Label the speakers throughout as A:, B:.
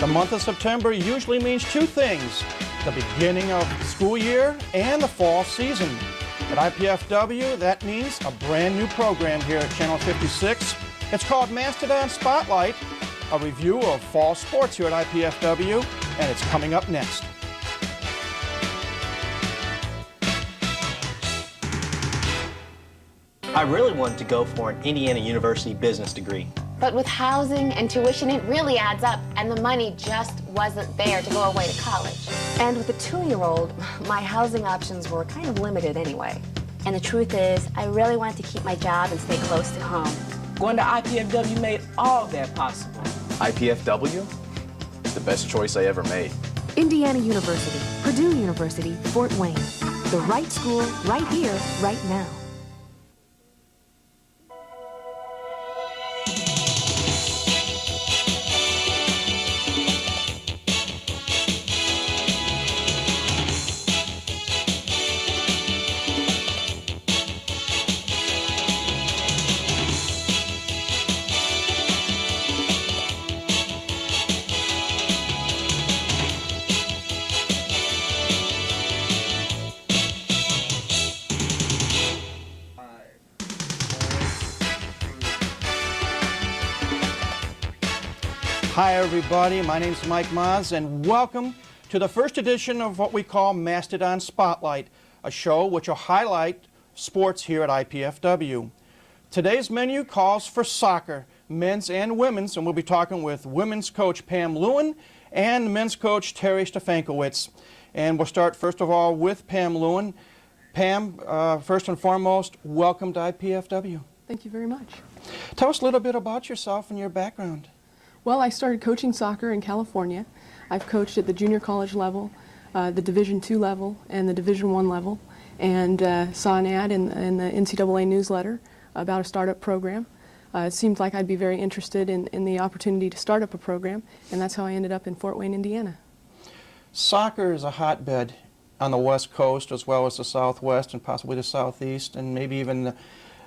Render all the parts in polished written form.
A: The month of September usually means two things: the beginning of the school year and the fall season. At IPFW, that means a brand new program here at Channel 56. It's called Mastodon Spotlight, a review of fall sports here at IPFW, and it's coming up next.
B: I really wanted to go for an Indiana University business degree.
C: But with housing and tuition, it really adds up, and the money just wasn't there to go away to college.
D: And with a 2-year-old, my housing options were kind of limited anyway.
E: And the truth is, I really wanted to keep my job and stay close to home.
F: Going to IPFW made all that possible.
G: IPFW? The best choice I ever made.
D: Indiana University, Purdue University, Fort Wayne. The right school, right here, right now.
A: Hi everybody, my name is Mike Maz, and welcome to the first edition of what we call Mastodon Spotlight, a show which will highlight sports here at IPFW. Today's menu calls for soccer, men's and women's, and we'll be talking with women's coach Pam Lewin and men's coach Terry Stefankowitz. And we'll start first of all with Pam Lewin. Pam, first and foremost, welcome to IPFW.
H: Thank you very much.
A: Tell us a little bit about yourself and your background.
H: Well, I started coaching soccer in California. I've coached at the junior college level, the Division II level, and the Division I level, and saw an ad in the NCAA newsletter about a startup program. It seemed like I'd be very interested in the opportunity to start up a program, and that's how I ended up in Fort Wayne, Indiana.
A: Soccer is a hotbed on the West Coast as well as the Southwest and possibly the Southeast and maybe even the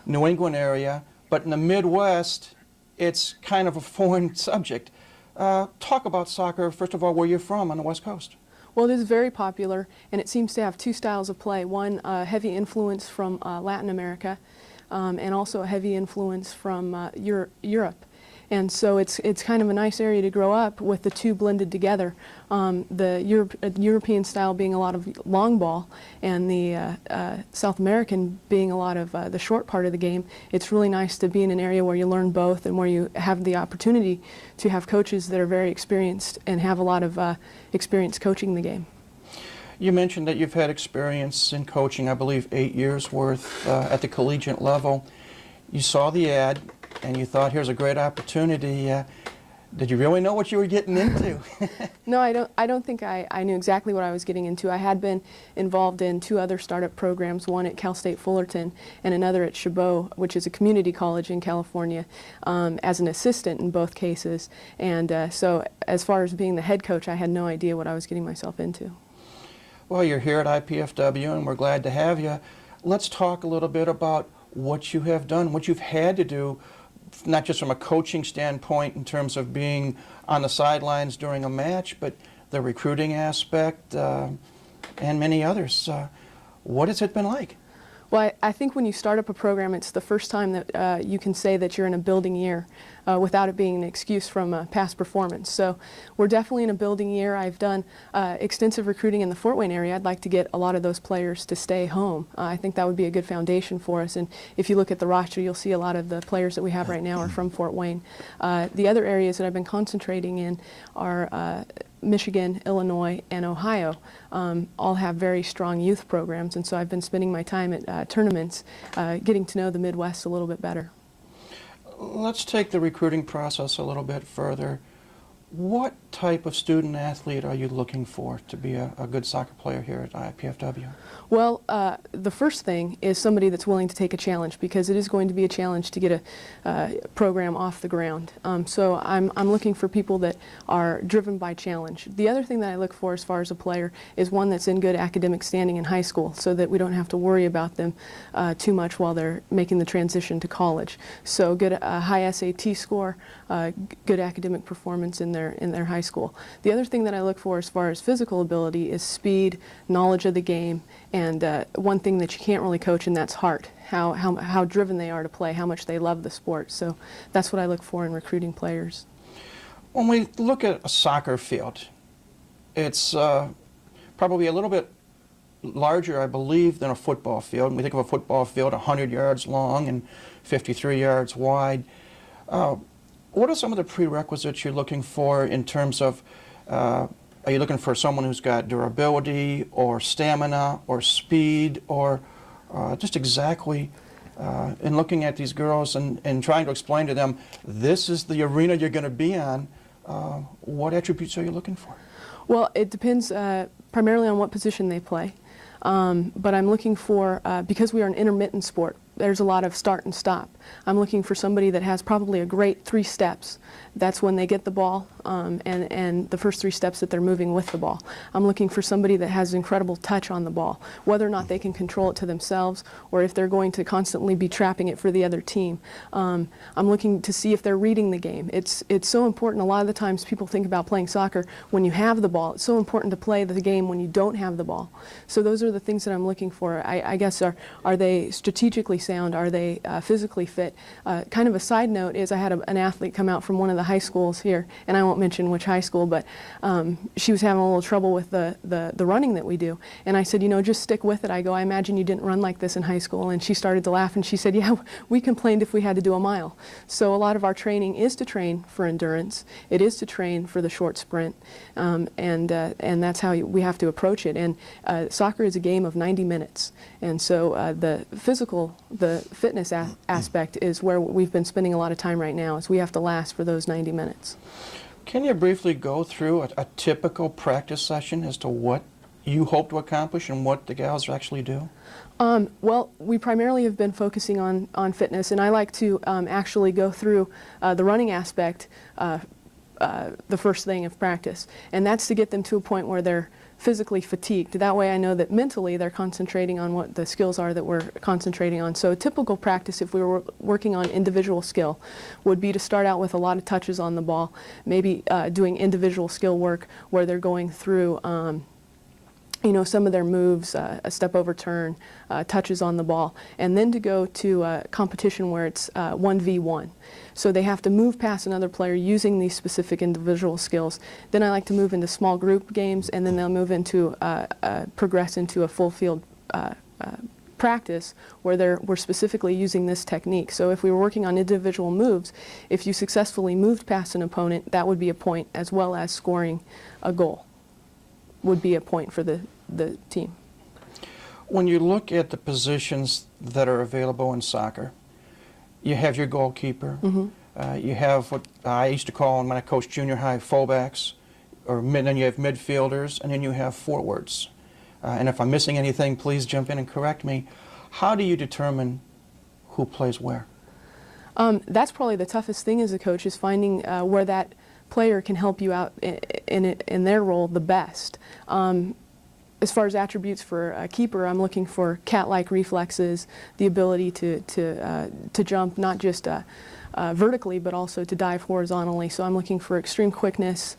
A: New England area, but in the Midwest, it's kind of a foreign subject. Talk about soccer, first of all, where you're from on the West Coast.
H: Well, it is very popular, and it seems to have two styles of play. One, heavy influence from Latin America, and also a heavy influence from Europe. And so it's kind of a nice area to grow up with the two blended together. The European style being a lot of long ball, and the South American being a lot of the short part of the game. It's really nice to be in an area where you learn both and where you have the opportunity to have coaches that are very experienced and have a lot of experience coaching the game.
A: You mentioned that you've had experience in coaching, I believe 8 years worth at the collegiate level. You saw the ad and you thought, here's a great opportunity. Did you really know what you were getting into?
H: No, I don't think I knew exactly what I was getting into. I had been involved in 2 other startup programs, one at Cal State Fullerton and another at Chabot, which is a community college in California, as an assistant in both cases. And so as far as being the head coach, I had no idea what I was getting myself into.
A: Well, you're here at IPFW and we're glad to have you. Let's talk a little bit about what you have done, what you've had to do, not just from a coaching standpoint in terms of being on the sidelines during a match, but the recruiting aspect and many others. What has it been like?
H: Well, I think when you start up a program, it's the first time that you can say that you're in a building year without it being an excuse from past performance. So we're definitely in a building year. I've done extensive recruiting in the Fort Wayne area. I'd like to get a lot of those players to stay home. I think that would be a good foundation for us. And if you look at the roster, you'll see a lot of the players that we have right now are from Fort Wayne. The other areas that I've been concentrating in are Michigan, Illinois, and Ohio all have very strong youth programs, and so I've been spending my time at tournaments getting to know the Midwest a little bit better.
A: Let's take the recruiting process a little bit further. What type of student athlete are you looking for to be a good soccer player here at IPFW?
H: Well, the first thing is somebody that's willing to take a challenge, because it is going to be a challenge to get a program off the ground. So I'm looking for people that are driven by challenge. The other thing that I look for as far as a player is one that's in good academic standing in high school, so that we don't have to worry about them too much while they're making the transition to college. So good high SAT score, good academic performance in in their high school. The other thing that I look for as far as physical ability is speed, knowledge of the game, and one thing that you can't really coach, and that's heart. How driven they are to play, how much they love the sport. So that's what I look for in recruiting players.
A: When we look at a soccer field, it's probably a little bit larger, I believe, than a football field. When we think of a football field, 100 yards long and 53 yards wide. What are some of the prerequisites you're looking for in terms of, are you looking for someone who's got durability or stamina or speed or just exactly in looking at these girls and trying to explain to them, this is the arena you're going to be on, what attributes are you looking for?
H: Well, it depends primarily on what position they play. But I'm looking for, because we are an intermittent sport, there's a lot of start and stop. I'm looking for somebody that has probably a great 3 steps. That's when they get the ball and the first 3 steps that they're moving with the ball. I'm looking for somebody that has incredible touch on the ball, whether or not they can control it to themselves or if they're going to constantly be trapping it for the other team. I'm looking to see if they're reading the game. It's so important. A lot of the times people think about playing soccer when you have the ball. It's so important to play the game when you don't have the ball. So those are the things that I'm looking for. I guess are they strategically sound? Are they physically fit? Kind of a side note is I had an athlete come out from one of the high schools here, and I won't mention which high school, but she was having a little trouble with the running that we do. And I said, you know, just stick with it. I go, I imagine you didn't run like this in high school. And she started to laugh, and she said, yeah, we complained if we had to do a mile. So a lot of our training is to train for endurance. It is to train for the short sprint, and that's how we have to approach it. And soccer is a game of 90 minutes. And so the fitness aspect is where we've been spending a lot of time right now, is we have to last for those 90 minutes.
A: Can you briefly go through a typical practice session as to what you hope to accomplish and what the gals actually do?
H: Well, we primarily have been focusing on fitness, and I like to actually go through the running aspect the first thing of practice, and that's to get them to a point where they're physically fatigued. That way I know that mentally they're concentrating on what the skills are that we're concentrating on. So a typical practice, if we were working on individual skill, would be to start out with a lot of touches on the ball, maybe doing individual skill work where they're going through you know, some of their moves, a step over turn, touches on the ball, and then to go to a competition where it's 1v1. So they have to move past another player using these specific individual skills. Then I like to move into small group games, and then they'll move into, progress into a full field practice where we're specifically using this technique. So if we were working on individual moves, if you successfully moved past an opponent, that would be a point, as well as scoring a goal would be a point for the team.
A: When you look at the positions that are available in soccer, you have your goalkeeper, you have what I used to call, when I coached junior high, fullbacks, then you have midfielders, and then you have forwards. And if I'm missing anything, please jump in and correct me. How do you determine who plays where?
H: That's probably the toughest thing as a coach, is finding where that player can help you out in their role the best. As far as attributes for a keeper, I'm looking for cat-like reflexes, the ability to jump not just vertically, but also to dive horizontally. So I'm looking for extreme quickness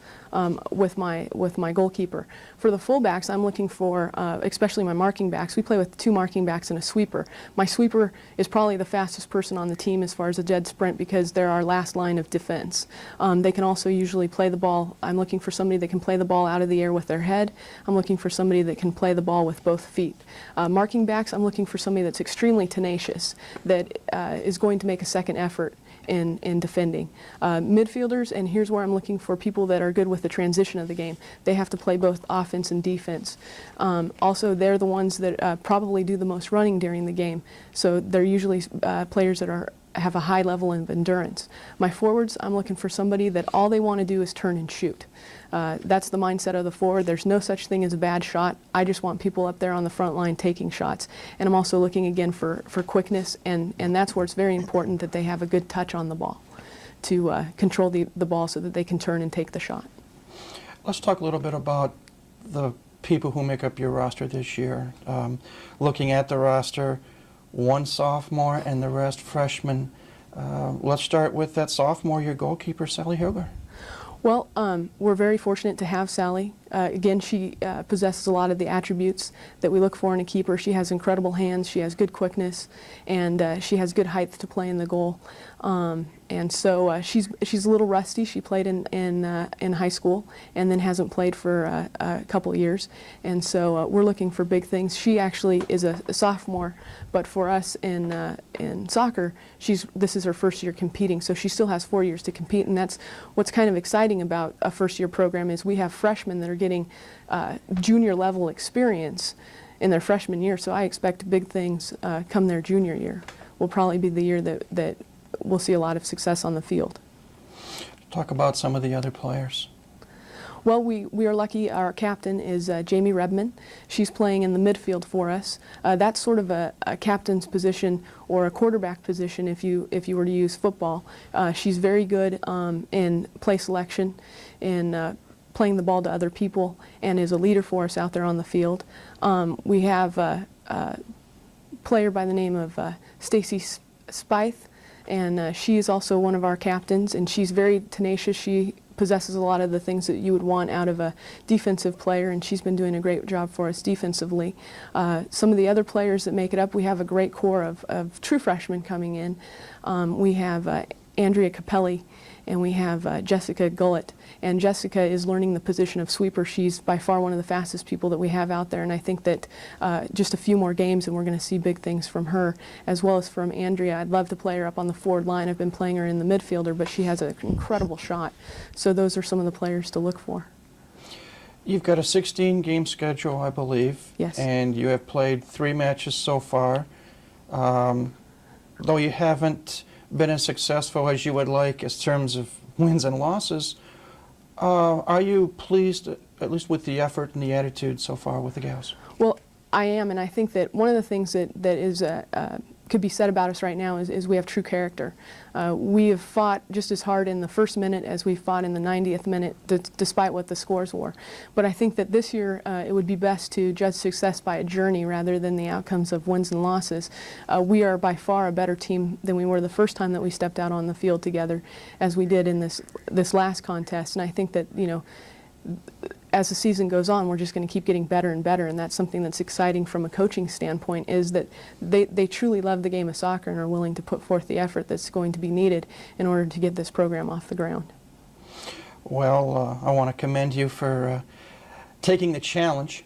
H: with my goalkeeper. For the fullbacks, I'm looking for, especially my marking backs. We play with 2 marking backs and a sweeper. My sweeper is probably the fastest person on the team as far as a dead sprint, because they're our last line of defense. They can also usually play the ball. I'm looking for somebody that can play the ball out of the air with their head. I'm looking for somebody that can play the ball with both feet. Marking backs, I'm looking for somebody that's extremely tenacious, that is going to make a second effort in defending. Midfielders, and here's where I'm looking for people that are good with the transition of the game. They have to play both offense and defense. Also, they're the ones that probably do the most running during the game. So they're usually players that have a high level of endurance. My forwards, I'm looking for somebody that all they want to do is turn and shoot. That's the mindset of the forward. There's no such thing as a bad shot. I just want people up there on the front line taking shots. And I'm also looking again for quickness, and that's where it's very important that they have a good touch on the ball to control the ball so that they can turn and take the shot.
A: Let's talk a little bit about the people who make up your roster this year. Looking at the roster, 1 sophomore and the rest freshmen. Let's start with that sophomore, your goalkeeper, Sally Hilger.
H: Well, we're very fortunate to have Sally. Again, she possesses a lot of the attributes that we look for in a keeper. She has incredible hands, she has good quickness, and she has good height to play in the goal. And so she's a little rusty. She played in high school and then hasn't played for a couple of years. And so we're looking for big things. She actually is a sophomore, but for us in soccer, this is her first year competing, so she still has 4 years to compete. And that's what's kind of exciting about a first-year program is we have freshmen that are getting junior level experience in their freshman year. So I expect big things come their junior year. Will probably be the year that we'll see a lot of success on the field.
A: Talk about some of the other players.
H: Well, we are lucky. Our captain is Jamie Rebman. She's playing in the midfield for us. That's sort of a captain's position or a quarterback position if you were to use football. She's very good in play selection, in playing the ball to other people, and is a leader for us out there on the field. We have a player by the name of Stacy Spithe, and she is also one of our captains, and she's very tenacious. She possesses a lot of the things that you would want out of a defensive player, and she's been doing a great job for us defensively. Some of the other players that make it up, we have a great core of true freshmen coming in. We have Andrea Capelli, and we have Jessica Gullett. And Jessica is learning the position of sweeper. She's by far one of the fastest people that we have out there, and I think that just a few more games and we're going to see big things from her, as well as from Andrea. I'd love to play her up on the forward line. I've been playing her in the midfielder, but she has an incredible shot. So those are some of the players to look for.
A: You've got a 16-game schedule, I believe.
H: Yes.
A: And you have played 3 matches so far. Though you haven't been as successful as you would like in terms of wins and losses, are you pleased, at least with the effort and the attitude so far with the gals?
H: Well, I am, and I think that one of the things that is could be said about us right now is we have true character. We have fought just as hard in the first minute as we fought in the 90th minute, despite what the scores were. But I think that this year it would be best to judge success by a journey rather than the outcomes of wins and losses. We are by far a better team than we were the first time that we stepped out on the field together, as we did in this last contest. And I think that, you know, as the season goes on, we're just going to keep getting better and better, and that's something that's exciting from a coaching standpoint, is that they truly love the game of soccer and are willing to put forth the effort that's going to be needed in order to get this program off the ground.
A: Well, I want to commend you for taking the challenge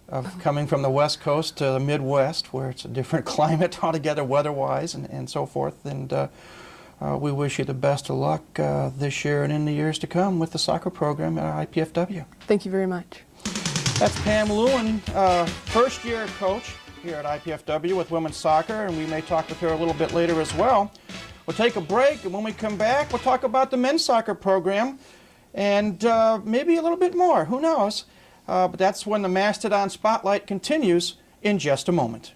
A: of coming from the West Coast to the Midwest, where it's a different climate altogether weather-wise and so forth. And we wish you the best of luck this year and in the years to come with the soccer program at IPFW.
H: Thank you very much.
A: That's Pam Lewin, first-year coach here at IPFW with women's soccer, and we may talk with her a little bit later as well. We'll take a break, and when we come back, we'll talk about the men's soccer program and maybe a little bit more. Who knows? But that's when the Mastodon Spotlight continues in just a moment.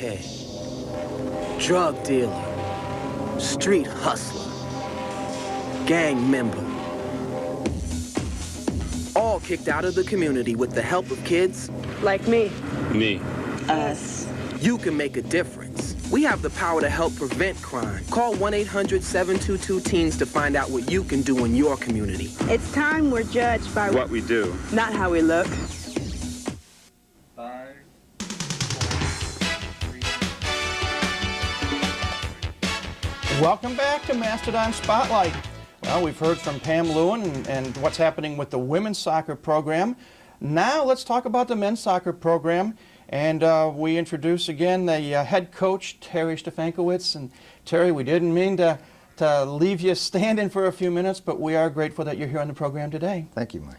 I: crackhead, drug dealer, street hustler, gang member. All kicked out of the community with the help of kids
F: Like me.
G: Me.
F: Us.
I: You can make a difference. We have the power to help prevent crime. Call 1-800-722-TEENS to find out what you can do in your community.
F: It's time we're judged by
G: What we do.
F: not how we look.
A: Welcome back to Mastodon Spotlight. Well, we've heard from Pam Lewin and what's happening with the women's soccer program. Now let's talk about the men's soccer program. And we introduce again the head coach, Terry Stefankowitz. And Terry, we didn't mean to leave you standing for a few minutes, but we are grateful that you're here on the program today.
J: Thank you, Mike.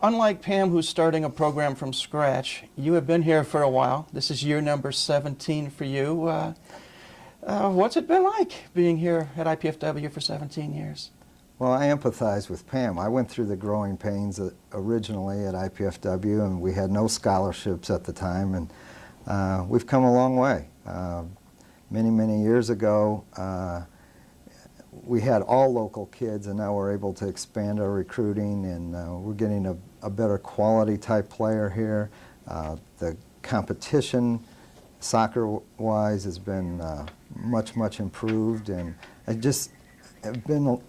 A: Unlike Pam, who's starting a program from scratch, you have been here for a while. This is year number 17 for you. What's it been like being here at IPFW for 17 years?
J: Well, I empathize with Pam. I went through the growing pains originally at IPFW, and we had no scholarships at the time, and we've come a long way. Many, many years ago, we had all local kids, and now we're able to expand our recruiting, and we're getting a better quality type player here. The competition, soccer-wise, has been much improved, and I just have been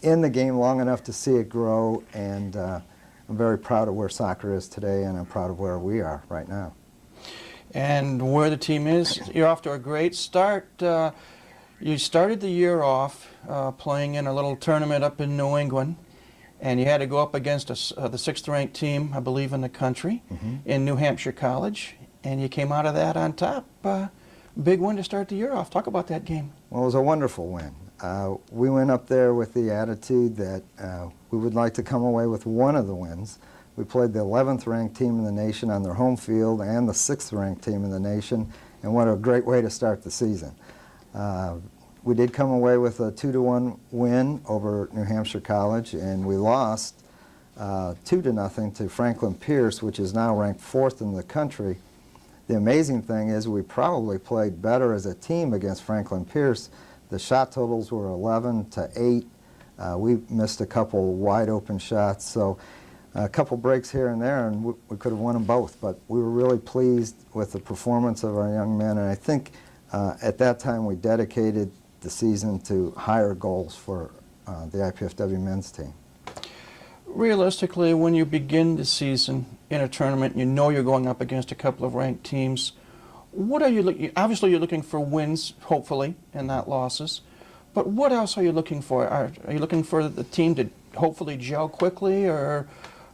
J: in the game long enough to see it grow, and I'm very proud of where soccer is today, and I'm proud of where we are right now.
A: And where the team is, you're off to a great start. You started the year off playing in a little tournament up in New England, and you had to go up against the 6th-ranked team, I believe, in the country, in New Hampshire College, and you came out of that on top. Big win to start the year off. Talk about that game.
J: Well, it was a wonderful win. We went up there with the attitude that we would like to come away with one of the wins. We played the 11th-ranked team in the nation on their home field and the 6th-ranked team in the nation, and what a great way to start the season. We did come away with a 2-1 win over New Hampshire College, and we lost 2-0 to Franklin Pierce, which is now ranked 4th in the country. The amazing thing is we probably played better as a team against Franklin Pierce. The shot totals were 11-8. We missed a couple wide open shots, so a couple breaks here and there, and we could have won them both. But we were really pleased with the performance of our young men, and I think at that time we dedicated the season to higher goals for the IPFW men's team.
A: Realistically, when you begin the season in a tournament, you know you're going up against a couple of ranked teams. What are you looking? Obviously, you're looking for wins, hopefully, and not losses. But what else are you looking for? Are you looking for the team to hopefully gel quickly, or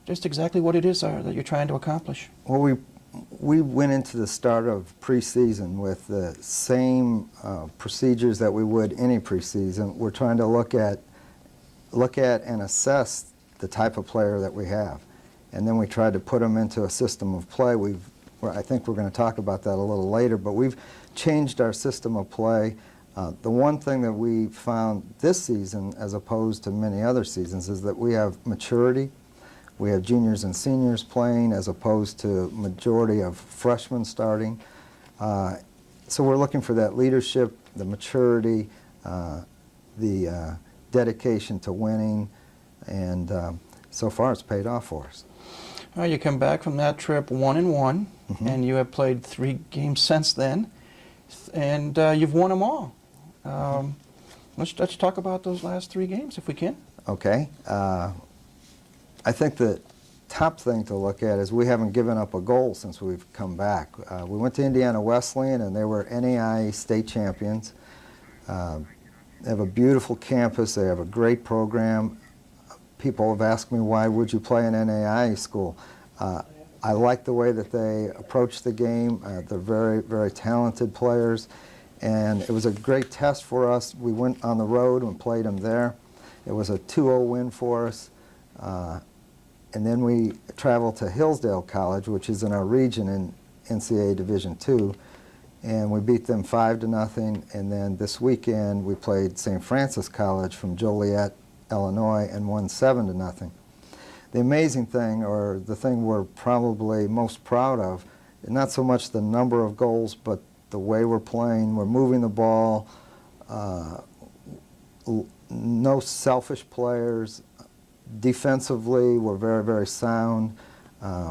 A: just exactly what it is that you're trying to accomplish?
J: Well, we went into the start of preseason with the same procedures that we would any preseason. We're trying to look at and assess the type of player that we have, and then we tried to put them into a system of play. I think we're going to talk about that a little later, but we've changed our system of play. The one thing that we found this season, as opposed to many other seasons, is that we have maturity. We have juniors and seniors playing as opposed to majority of freshmen starting. So we're looking for that leadership, the maturity, the dedication to winning, and so far it's paid off for us.
A: Well, you come back from that trip 1-1, and you have played 3 games since then, and you've won them all. Let's talk about those last 3 games, if we can.
J: Okay. I think the top thing to look at is we haven't given up a goal since we've come back. We went to Indiana Wesleyan, and they were NAIA state champions. They have a beautiful campus. They have a great program. People have asked me, why would you play an NAIA school? I like the way that they approach the game. They're very, very talented players, and it was a great test for us. We went on the road and played them there. It was a 2-0 win for us. And then we traveled to Hillsdale College, which is in our region in NCAA Division II, and we beat them 5-0. And then this weekend we played St. Francis College from Joliet, Illinois, and won 7-0. The amazing thing, or the thing we're probably most proud of, not so much the number of goals, but the way we're playing. We're moving the ball, no selfish players. Defensively, we're very, very sound.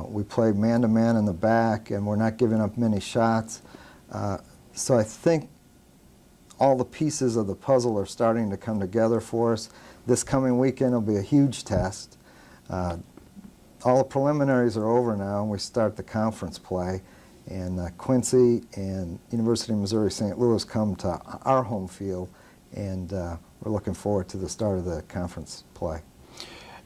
J: We play man-to-man in the back, and we're not giving up many shots. So I think all the pieces of the puzzle are starting to come together for us. This coming weekend will be a huge test. All the preliminaries are over now, and we start the conference play. And Quincy and University of Missouri St. Louis come to our home field, and we're looking forward to the start of the conference play.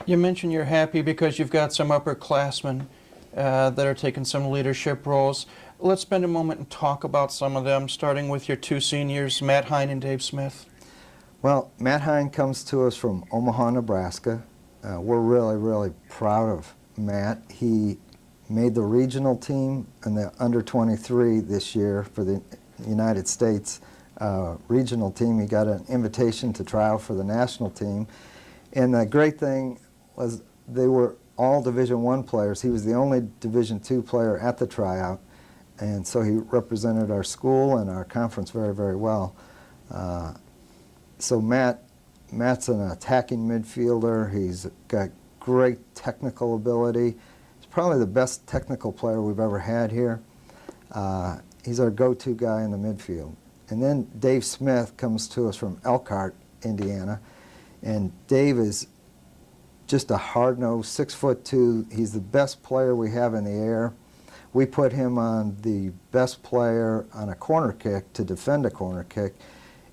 A: You mentioned you're happy because you've got some upperclassmen that are taking some leadership roles. Let's spend a moment and talk about some of them, starting with your two seniors, Matt Hine and Dave Smith.
J: Well, Matt Hine comes to us from Omaha, Nebraska. We're really, really proud of Matt. He made the regional team in the under-23 this year for the United States regional team. He got an invitation to try out for the national team. And the great thing was they were all Division I players. He was the only Division II player at the tryout. And so he represented our school and our conference very, very well. So Matt's an attacking midfielder. He's got great technical ability. He's probably the best technical player we've ever had here. He's our go-to guy in the midfield. And then Dave Smith comes to us from Elkhart, Indiana. And Dave is just a hard-nosed, 6'2". He's the best player we have in the air. We put him on the best player on a corner kick to defend a corner kick,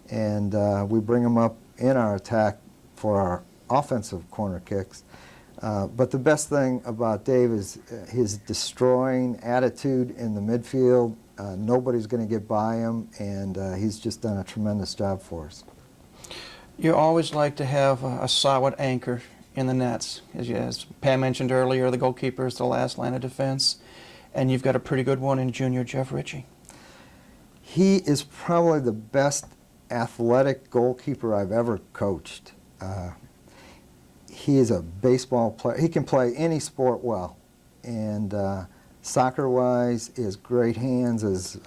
J: and we bring him up in our attack for our offensive corner kicks. But the best thing about Dave is his destroying attitude in the midfield. Nobody's going to get by him, and he's just done a tremendous job for us.
A: You always like to have a solid anchor in the nets. As Pam mentioned earlier, the goalkeeper is the last line of defense, and you've got a pretty good one in junior Jeff Ritchie.
J: He is probably the best athletic goalkeeper I've ever coached. He is a baseball player. He can play any sport well, and soccer-wise, he has great hands, as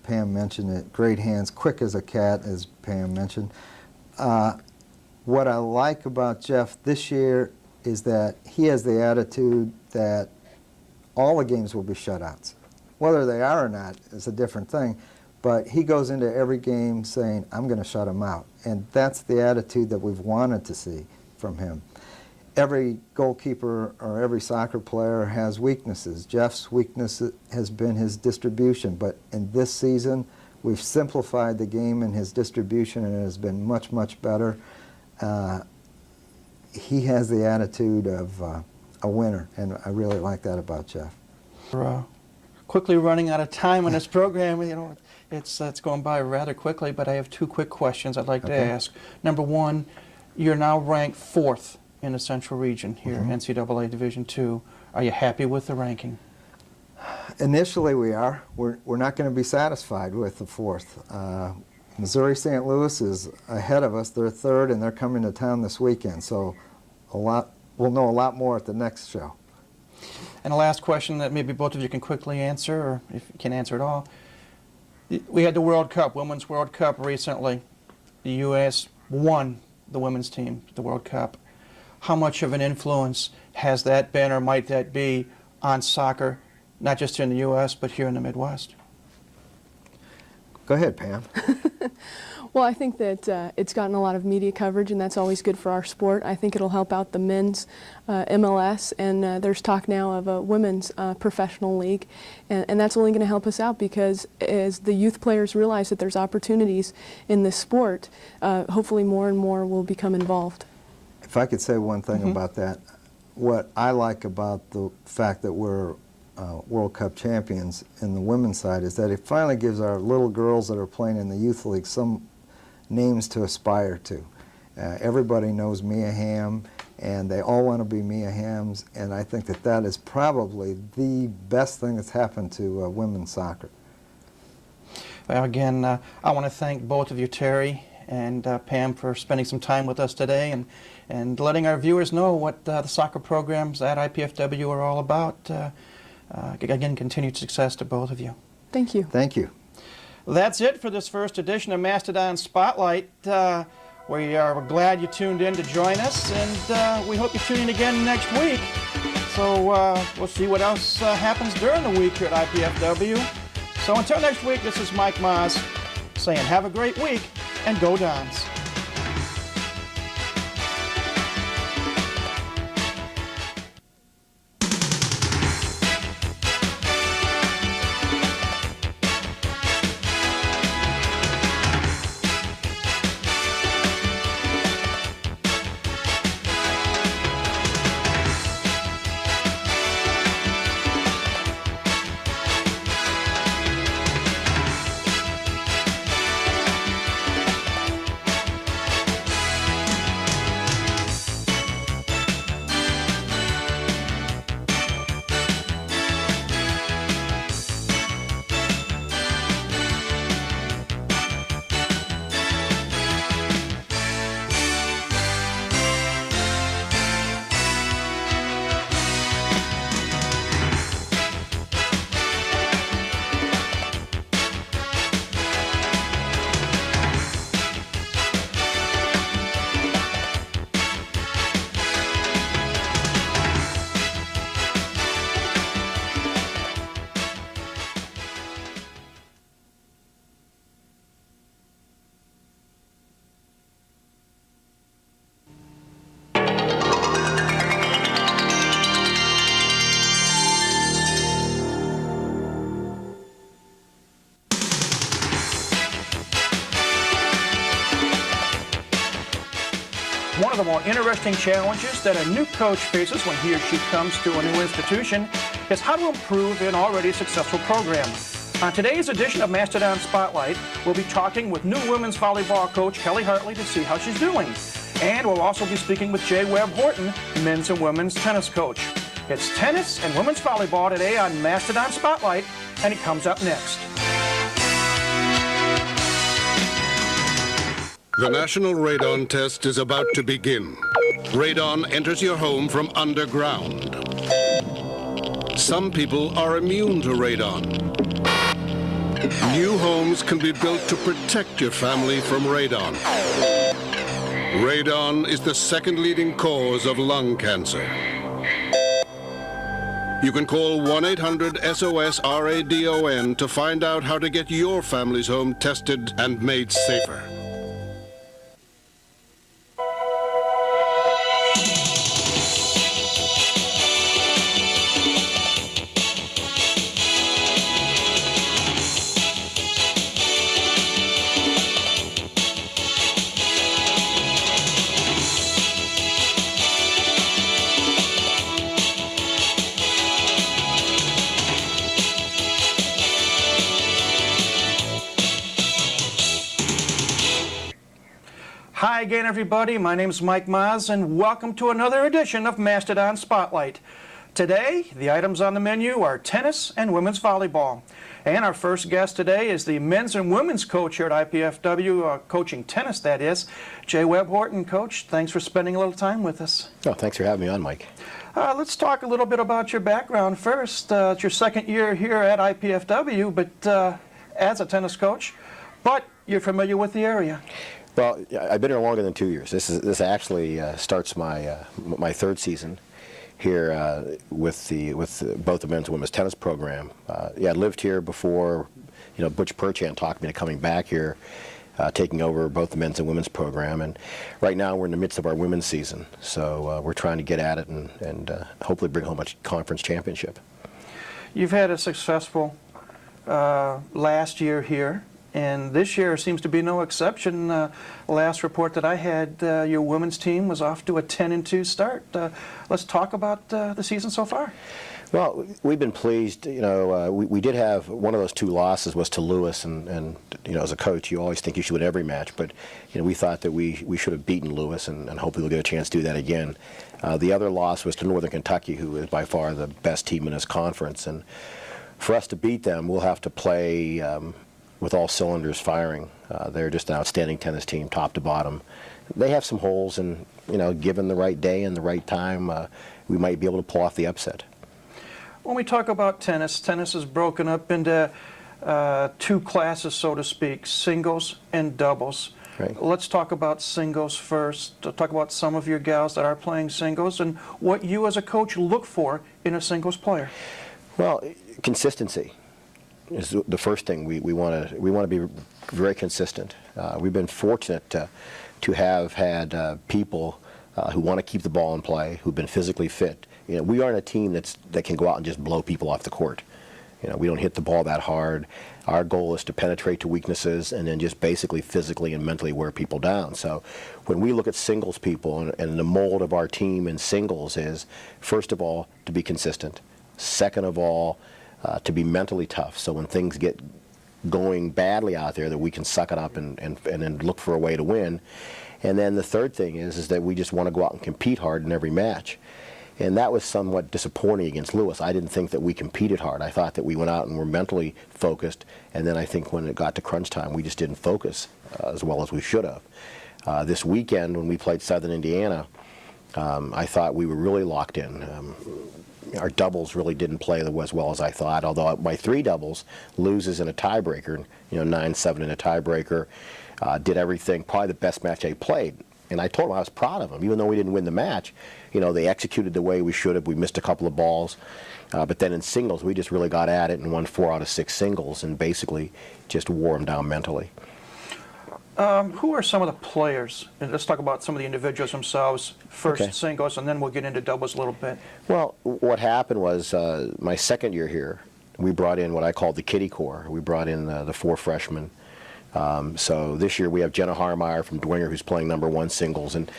J: Pam mentioned it, great hands, quick as a cat, as Pam mentioned. What I like about Jeff this year is that he has the attitude that all the games will be shutouts. Whether they are or not is a different thing, but he goes into every game saying, I'm going to shut him out. And that's the attitude that we've wanted to see from him. Every goalkeeper or every soccer player has weaknesses. Jeff's weakness has been his distribution, but in this season, we've simplified the game in his distribution, and it has been much, much better. He has the attitude of a winner, and I really like that about Jeff.
A: We're quickly running out of time on this program. You know, it's going by rather quickly, but I have two quick questions I'd like to ask. Number one, you're now ranked 4th in the Central Region here, NCAA Division II. Are you happy with the ranking?
J: Initially, we are. We're not going to be satisfied with the 4th. Missouri St. Louis is ahead of us. They're 3rd, and they're coming to town this weekend. So we'll know a lot more at the next show.
A: And the last question that maybe both of you can quickly answer, or if you can answer it all. We had the World Cup, Women's World Cup recently. The U.S. won the women's team, the World Cup. How much of an influence has that been, or might that be, on soccer, not just here in the U.S., but here in the Midwest?
J: Go ahead, Pam.
H: Well, I think that it's gotten a lot of media coverage, and that's always good for our sport. I think it'll help out the men's MLS, and there's talk now of a women's professional league, and that's only going to help us out because as the youth players realize that there's opportunities in this sport, hopefully more and more will become involved.
J: If I could say one thing about that, what I like about the fact that we're World Cup champions in the women's side is that it finally gives our little girls that are playing in the youth league some names to aspire to. Everybody knows Mia Hamm, and they all want to be Mia Hamms, and I think that that is probably the best thing that's happened to women's soccer.
A: Well, again, I want to thank both of you, Terry and Pam, for spending some time with us today and letting our viewers know what the soccer programs at IPFW are all about. Again, continued success to both of you.
H: Thank you.
J: Thank you.
A: That's it for this first edition of Mastodon Spotlight. We are glad you tuned in to join us, and we hope you tune in again next week. So we'll see what else happens during the week here at IPFW. So until next week, this is Mike Moz saying have a great week, and go Dons. One of the more interesting challenges that a new coach faces when he or she comes to a new institution is how to improve an already successful program. On today's edition of Mastodon Spotlight, we'll be talking with new women's volleyball coach Kelly Hartley to see how she's doing. And we'll also be speaking with Jay Webb Horton, men's and women's tennis coach. It's tennis and women's volleyball today on Mastodon Spotlight, and it comes up next.
K: The National Radon Test is about to begin. Radon enters your home from underground. Some people are immune to radon. New homes can be built to protect your family from radon. Radon is the second leading cause of lung cancer. You can call 1-800-SOS-RADON to find out how to get your family's home tested and made safer.
A: Hi again, everybody. My name is Mike Moz, and welcome to another edition of Mastodon Spotlight. Today, the items on the menu are tennis and women's volleyball. And our first guest today is the men's and women's coach here at IPFW, coaching tennis, that is, Jay Webb Horton. Coach, thanks for spending a little time with us.
B: Oh, thanks for having me on, Mike.
A: Let's talk a little bit about your background first. It's your second year here at IPFW, but as a tennis coach, but you're familiar with the area.
B: Well, I've been here longer than 2 years. This actually starts my third season here with both the men's and women's tennis program. I lived here before. Butch Perchan talked me to coming back here, taking over both the men's and women's program. And right now we're in the midst of our women's season, so we're trying to get at it and hopefully bring home a conference championship.
A: You've had a successful last year here. And this year seems to be no exception. Last report that I had, your women's team was off to a 10-2 start. Let's talk about the season so far.
B: Well, we've been pleased. We did have one of those two losses was to Lewis, and as a coach, you always think you should win every match. But we thought that we should have beaten Lewis, and hopefully we'll get a chance to do that again. The other loss was to Northern Kentucky, who is by far the best team in this conference. And for us to beat them, we'll have to play with all cylinders firing. They're just an outstanding tennis team, top to bottom. They have some holes, and given the right day and the right time, we might be able to pull off the upset.
A: When we talk about tennis, tennis is broken up into two classes, so to speak, singles and doubles.
B: Right.
A: Let's talk about singles first. Talk about some of your gals that are playing singles and what you as a coach look for in a singles player.
B: Well, consistency is the first thing we want to be very consistent. We've been fortunate to have had people who want to keep the ball in play, who've been physically fit. You know, we aren't a team that can go out and just blow people off the court. You know, we don't hit the ball that hard. Our goal is to penetrate to weaknesses and then just basically physically and mentally wear people down. So when we look at singles people and the mold of our team in singles is, first of all, to be consistent. Second of all, to be mentally tough. So when things get going badly out there, that we can suck it up and then look for a way to win. And then the third thing is that we just want to go out and compete hard in every match. And that was somewhat disappointing against Lewis. I didn't think that we competed hard. I thought that we went out and were mentally focused, and then I think when it got to crunch time, we just didn't focus as well as we should have. This weekend, when we played Southern Indiana, I thought we were really locked in. Our doubles really didn't play as well as I thought, although my three doubles loses in a tiebreaker, 9-7 in a tiebreaker, did everything, probably the best match I played. And I told them I was proud of them, even though we didn't win the match. They executed the way we should have. We missed a couple of balls. But then in singles, we just really got at it and won 4 out of 6 singles and basically just wore them down mentally.
A: Who are some of the players? And let's talk about some of the individuals themselves. First
B: Okay.
A: singles, and then we'll get into doubles a little bit.
B: Well, what happened was my second year here, we brought in what I called the kiddie core. We brought in the 4 freshmen. So this year we have Jenna Harmeyer from Dwenger, who's playing #1 singles, and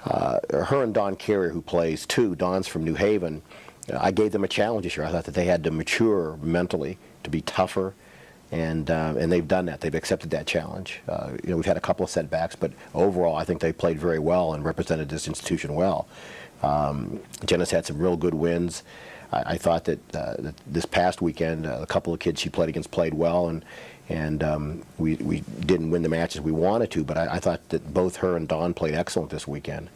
B: her and Dawn Carrier, who plays 2. Dawn's from New Haven. I gave them a challenge this year. I thought that they had to mature mentally, to be tougher, and they've done that. They've accepted that challenge. We've had a couple of setbacks, but overall I think they played very well and represented this institution well. Jenna's had some real good wins. I thought that this past weekend, a couple of kids she played against played well, and we didn't win the matches we wanted to, but I thought that both her and Dawn played excellent this weekend.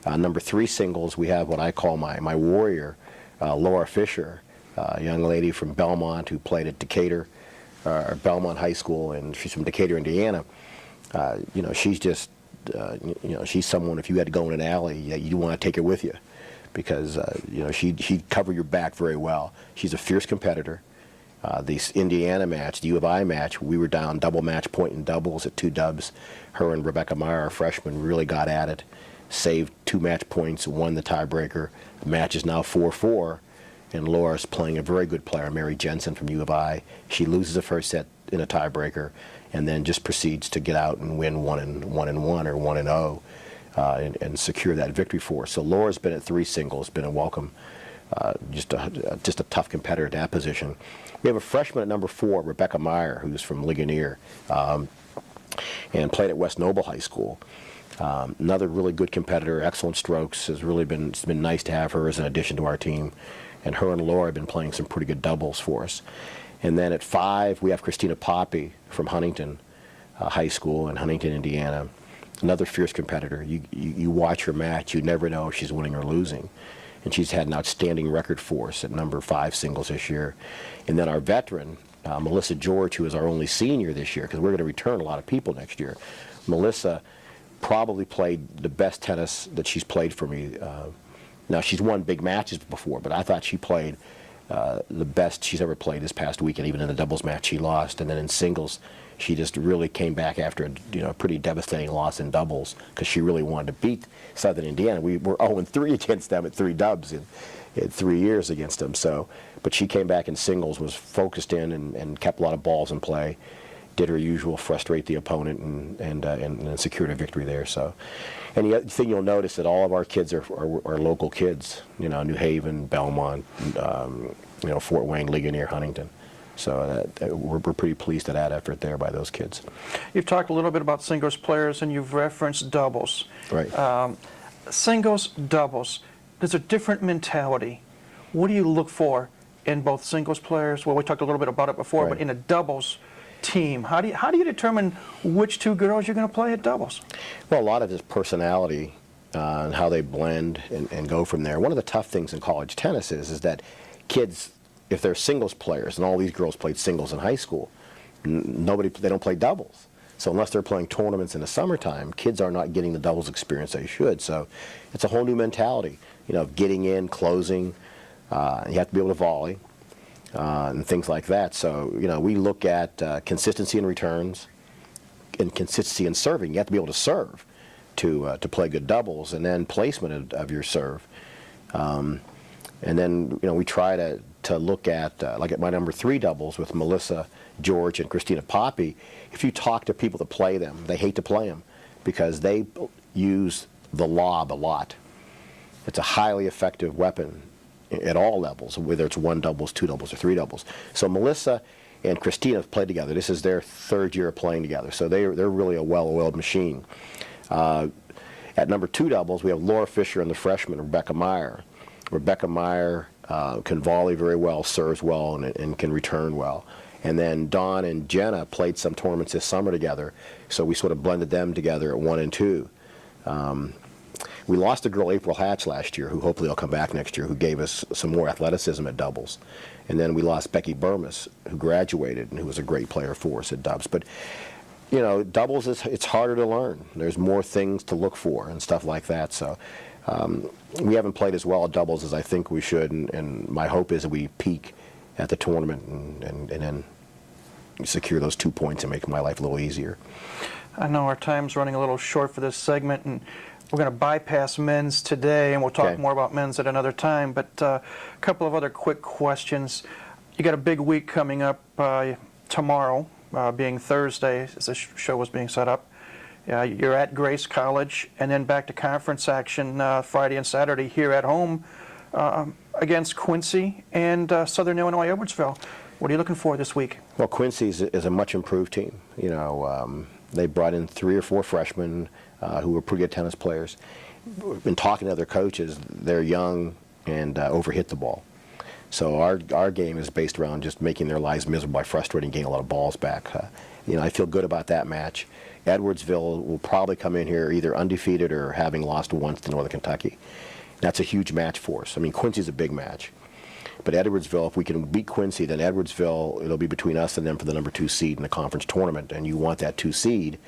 B: #3 singles, we have what I call my warrior, Laura Fisher, a young lady from Belmont who played at Decatur, or Belmont High School, and she's from Decatur, Indiana. She's just, she's someone, if you had to go in an alley, you want to take her with you, because she'd cover your back very well. She's a fierce competitor. The Indiana match, the U of I match, we were down double match point in doubles at 2 dubs. Her and Rebecca Meyer, our freshman, really got at it, saved 2 match points, won the tiebreaker. The match is now 4-4, and Laura's playing a very good player, Mary Jensen from U of I. She loses the first set in a tiebreaker, and then just proceeds to get out and win 1-1 or 1-0, and secure that victory for us. So Laura's been at 3 singles, been a welcome, just a tough competitor at that position. We have a freshman at #4, Rebecca Meyer, who's from Ligonier, and played at West Noble High School. Another really good competitor, excellent strokes. It's been nice to have her as an addition to our team. And her and Laura have been playing some pretty good doubles for us. And then at 5, we have Christina Poppy from Huntington High School in Huntington, Indiana. Another fierce competitor. You watch her match, you never know if she's winning or losing. And she's had an outstanding record for us at #5 singles this year. And then our veteran, Melissa George, who is our only senior this year, because we're going to return a lot of people next year. Melissa probably played the best tennis that she's played for me. Now, she's won big matches before, but I thought she played the best she's ever played this past weekend, even in the doubles match she lost. And then in singles, she just really came back after a pretty devastating loss in doubles, because she really wanted to beat Southern Indiana. We were 0-3 against them at 3 dubs in 3 years against them. But she came back in singles, was focused in, and kept a lot of balls in play, did her usual, frustrate the opponent, and secured a victory there. So, and the other thing you'll notice that all of our kids are local kids. New Haven, Belmont, Fort Wayne, Ligonier, Huntington. So we're pretty pleased at that effort there by those kids.
A: You've talked a little bit about singles players, and you've referenced doubles.
B: Right.
A: Singles, doubles, there's a different mentality. What do you look for in both singles players? Well, we talked a little bit about it before,
B: Right.
A: but in a doubles team, how do you determine which 2 girls you're going to play at doubles?
B: Well, a lot of it is personality and how they blend and go from there. One of the tough things in college tennis is that kids, if they're singles players, and all these girls played singles in high school, they don't play doubles. So unless they're playing tournaments in the summertime, kids are not getting the doubles experience they should. So it's a whole new mentality, of getting in, closing. You have to be able to volley and things like that. So, we look at consistency in returns and consistency in serving. You have to be able to serve to play good doubles, and then placement of your serve. And then, we try to look at, like at my number 3 doubles with Melissa George and Christina Poppy. If you talk to people that play them, they hate to play them because they use the lob a lot. It's a highly effective weapon at all levels, whether it's 1 doubles, 2 doubles, or 3 doubles. So Melissa and Christina have played together. This is their 3rd year of playing together, so they're really a well-oiled machine. At number 2 doubles, we have Laura Fisher and the freshman Rebecca Meyer. Rebecca Meyer can volley very well, serves well, and can return well. And then Dawn and Jenna played some tournaments this summer together, so we sort of blended them together at 1 and 2. We lost a girl, April Hatch, last year, who hopefully will come back next year, who gave us some more athleticism at doubles. And then we lost Becky Burmis, who graduated and who was a great player for us at dubs. But, doubles, it's harder to learn. There's more things to look for and stuff like that. So we haven't played as well at doubles as I think we should, and my hope is that we peak at the tournament and then secure those 2 points and make my life a little easier.
A: I know our time's running a little short for this segment, and we're going to bypass men's today, and we'll talk more about men's at another time. But a couple of other quick questions. You got a big week coming up tomorrow, being Thursday, as this show was being set up. You're at Grace College, and then back to conference action Friday and Saturday here at home against Quincy and Southern Illinois Edwardsville. What are you looking for this week?
B: Well, Quincy is a much improved team. They brought in 3 or 4 freshmen who were pretty good tennis players. Been talking to other coaches, they're young and overhit the ball. So our game is based around just making their lives miserable by frustrating, getting a lot of balls back. I feel good about that match. Edwardsville will probably come in here either undefeated or having lost once to Northern Kentucky. That's a huge match for us. I mean, Quincy's a big match. But Edwardsville, if we can beat Quincy, then Edwardsville, it'll be between us and them for the number 2 seed in the conference tournament. And you want that 2 seed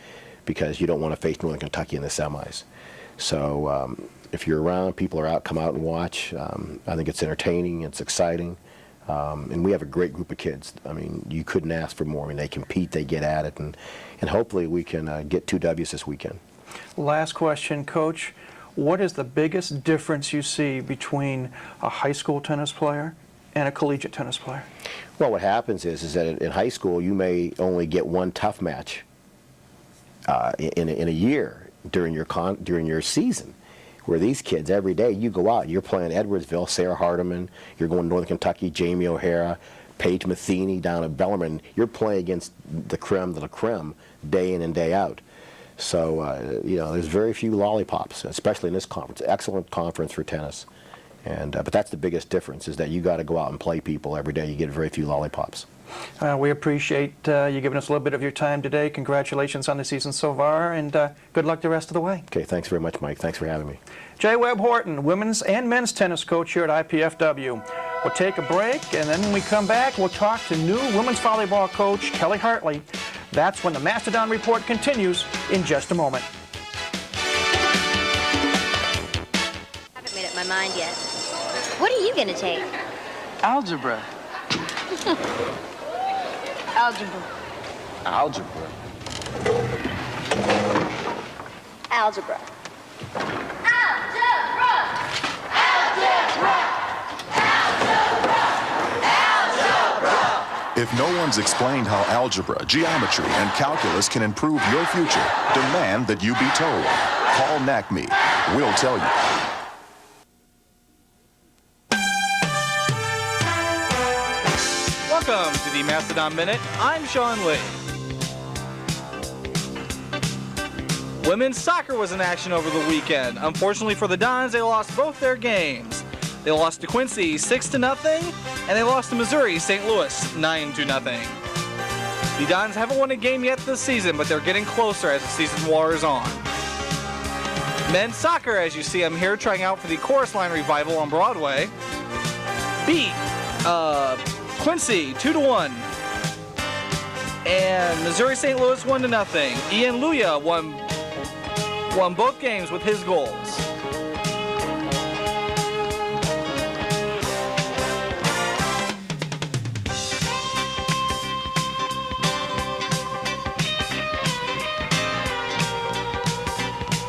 B: because you don't want to face Northern Kentucky in the semis. So if you're around, people are out, come out and watch. I think it's entertaining, it's exciting. And we have a great group of kids. I mean, you couldn't ask for more. I mean, they compete, they get at it, and hopefully we can get 2 W's this weekend.
A: Last question, Coach. What is the biggest difference you see between a high school tennis player and a collegiate tennis player?
B: Well, what happens is that in high school you may only get 1 tough match in a year during your season. Where these kids, every day you go out, you're playing Edwardsville, Sarah Hardiman, you're going to Northern Kentucky, Jamie O'Hara, Paige Matheny down at Bellarmine. You're playing against the creme de la creme day in and day out. So, there's very few lollipops, especially in this conference. Excellent conference for tennis. But that's the biggest difference, is that you got to go out and play people every day. You get very few lollipops.
A: We appreciate you giving us a little bit of your time today. Congratulations on the season so far, and good luck the rest of the way.
B: Okay, thanks very much, Mike. Thanks for having me.
A: Jay Webb Horton, women's and men's tennis coach here at IPFW. We'll take a break, and then when we come back, we'll talk to new women's volleyball coach Kelly Hartley. That's when the Mastodon Report continues in just a moment.
E: I haven't made up my mind yet. What are you going to take?
I: Algebra.
E: Algebra.
G: Algebra.
E: Algebra.
L: If no one's explained how algebra, geometry, and calculus can improve your future, demand that you be told. Call NACME. We'll tell you.
M: Welcome to the Mastodon Minute. I'm Sean Lee. Women's soccer was in action over the weekend. Unfortunately for the Dons, they lost both their games. They lost to Quincy 6-0, and they lost to Missouri St. Louis 9-0. The Dons haven't won a game yet this season, but they're getting closer as the season wears on. Men's soccer, as you see, I'm here trying out for the Chorus Line revival on Broadway, beat Quincy 2-1. And Missouri St. Louis 1-0. Ian Luya won both games with his goals.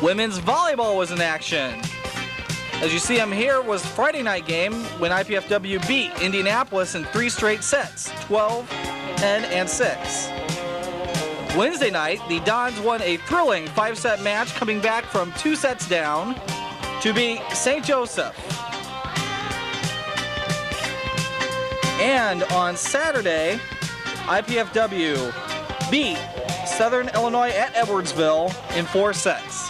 M: Women's volleyball was in action. As you see, I'm here was Friday night game when IPFW beat Indianapolis in 3 straight sets, 12, 10, and 6. Wednesday night, the Dons won a thrilling 5-set match, coming back from 2 sets down to beat St. Joseph. And on Saturday, IPFW beat Southern Illinois at Edwardsville in 4 sets.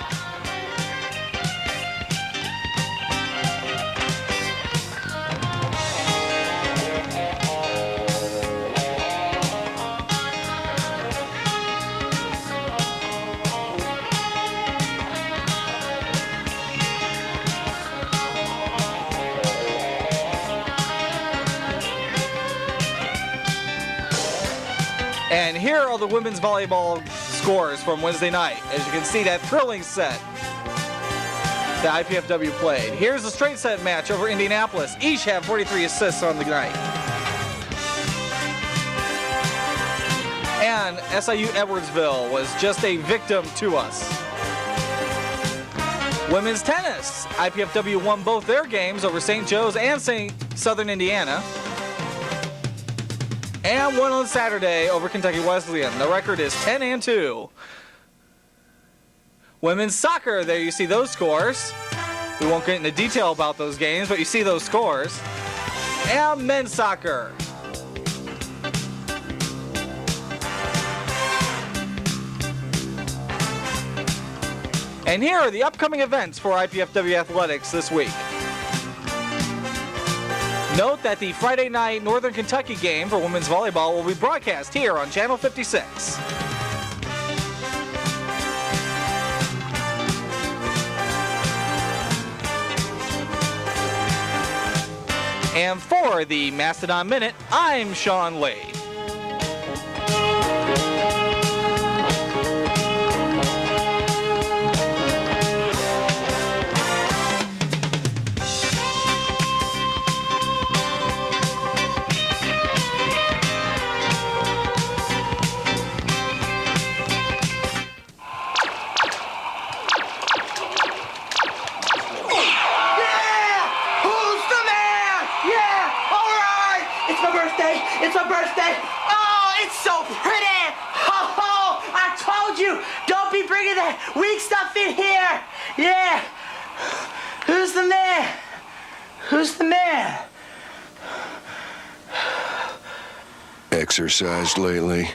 M: And here are the women's volleyball scores from Wednesday night. As you can see, that thrilling set that IPFW played. Here's the straight set match over Indianapolis. Each have 43 assists on the night. And SIU Edwardsville was just a victim to us. Women's tennis. IPFW won both their games over St. Joe's and Southern Indiana. And won on Saturday over Kentucky Wesleyan. The record is 10-2. Women's soccer, there you see those scores. We won't get into detail about those games, but you see those scores. And men's soccer. And here are the upcoming events for IPFW Athletics this week. Note that the Friday night Northern Kentucky game for women's volleyball will be broadcast here on Channel 56. And for the Mastodon Minute, I'm Sean Lee.
N: It's my birthday. Oh, it's so pretty. Oh, I told you, don't be bringing that weak stuff in here. Yeah. Who's the man? Who's the man?
O: Exercised lately?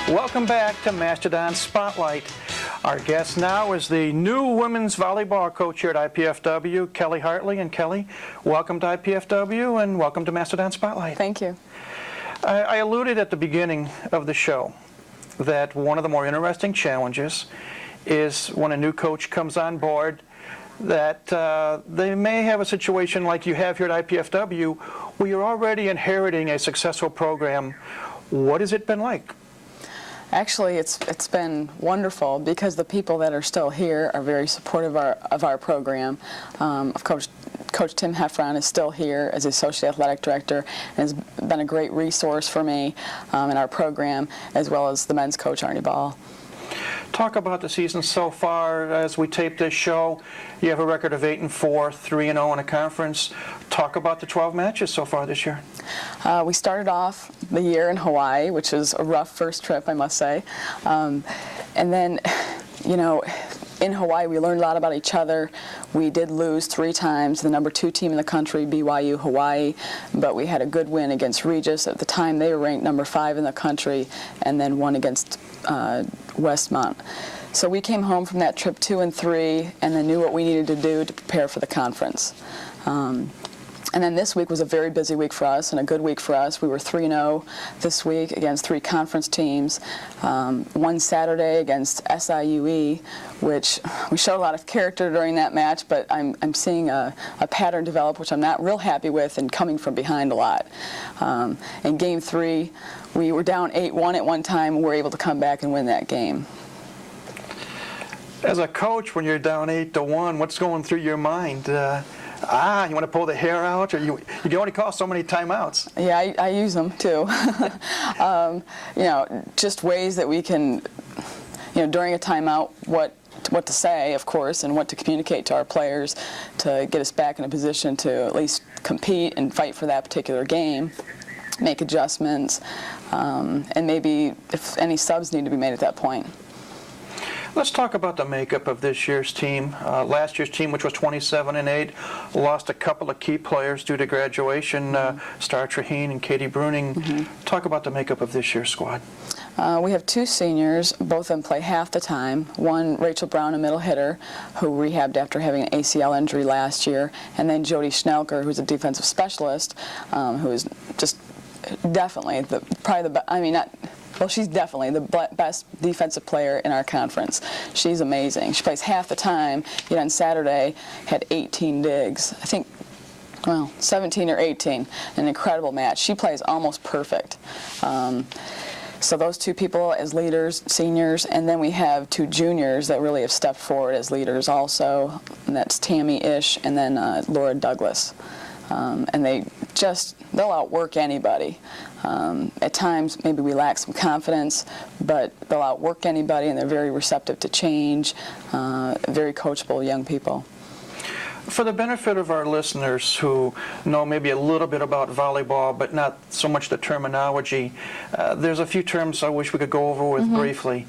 A: Welcome back to Mastodon Spotlight. Our guest now is the new women's volleyball coach here at IPFW, Kelly Hartley. And Kelly, welcome to IPFW and welcome to Mastodon Spotlight.
P: Thank you.
A: I alluded at the beginning of the show that one of the more interesting challenges is when a new coach comes on board that they may have a situation like you have here at IPFW where you're already inheriting a successful program. What has it been like?
P: Actually, it's been wonderful because the people that are still here are very supportive of our program. Of course, Coach Tim Heffron is still here as Associate Athletic Director and has been a great resource for me in our program, as well as the men's coach, Arnie Ball.
A: Talk about the season so far. As we tape this show, you have a record of 8-4, 3-0 in a conference. Talk about the 12 matches so far this year.
P: We started off the year in Hawaii, which was a rough first trip, I must say. And then, you know, in Hawaii, we learned a lot about each other. We did lose 3 times, the number 2 team in the country, BYU Hawaii, but we had a good win against Regis. At the time, they were ranked number 5 in the country, and then won against Westmont. So we came home from that trip 2-3, and then knew what we needed to do to prepare for the conference. And then this week was a very busy week for us and a good week for us. We were 3-0 this week against 3 conference teams. One Saturday against SIUE, which we showed a lot of character during that match, but I'm seeing a pattern develop, which I'm not real happy with, and coming from behind a lot. In Game 3, we were down 8-1 at one time, and we were able to come back and win that game.
A: As a coach, when you're down 8-1, what's going through your mind? You want to pull the hair out, or you can only call so many timeouts.
P: Yeah, I use them too. Just ways that we can, during a timeout, what to say, of course, and what to communicate to our players to get us back in a position to at least compete and fight for that particular game, make adjustments, and maybe if any subs need to be made at that point.
A: Let's talk about the makeup of this year's team. Last year's team, which was 27-8, lost a couple of key players due to graduation, Star Traheen and Katie Bruning. Talk about the makeup of this year's squad.
P: We have 2 seniors. Both of them play half the time. One, Rachel Brown, a middle hitter, who rehabbed after having an ACL injury last year, and then Jody Schnelker, who's a defensive specialist, who is just definitely she's definitely the best defensive player in our conference. She's amazing. She plays half the time, yet on Saturday had 18 digs. I think, 17 or 18. An incredible match. She plays almost perfect. So those 2 people as leaders, seniors, and then we have 2 juniors that really have stepped forward as leaders also, and that's Tammy Ish and then Laura Douglas. And they'll outwork anybody. At times, maybe we lack some confidence, but they'll outwork anybody, and they're very receptive to change, very coachable young people.
A: For the benefit of our listeners who know maybe a little bit about volleyball, but not so much the terminology, there's a few terms I wish we could go over with briefly.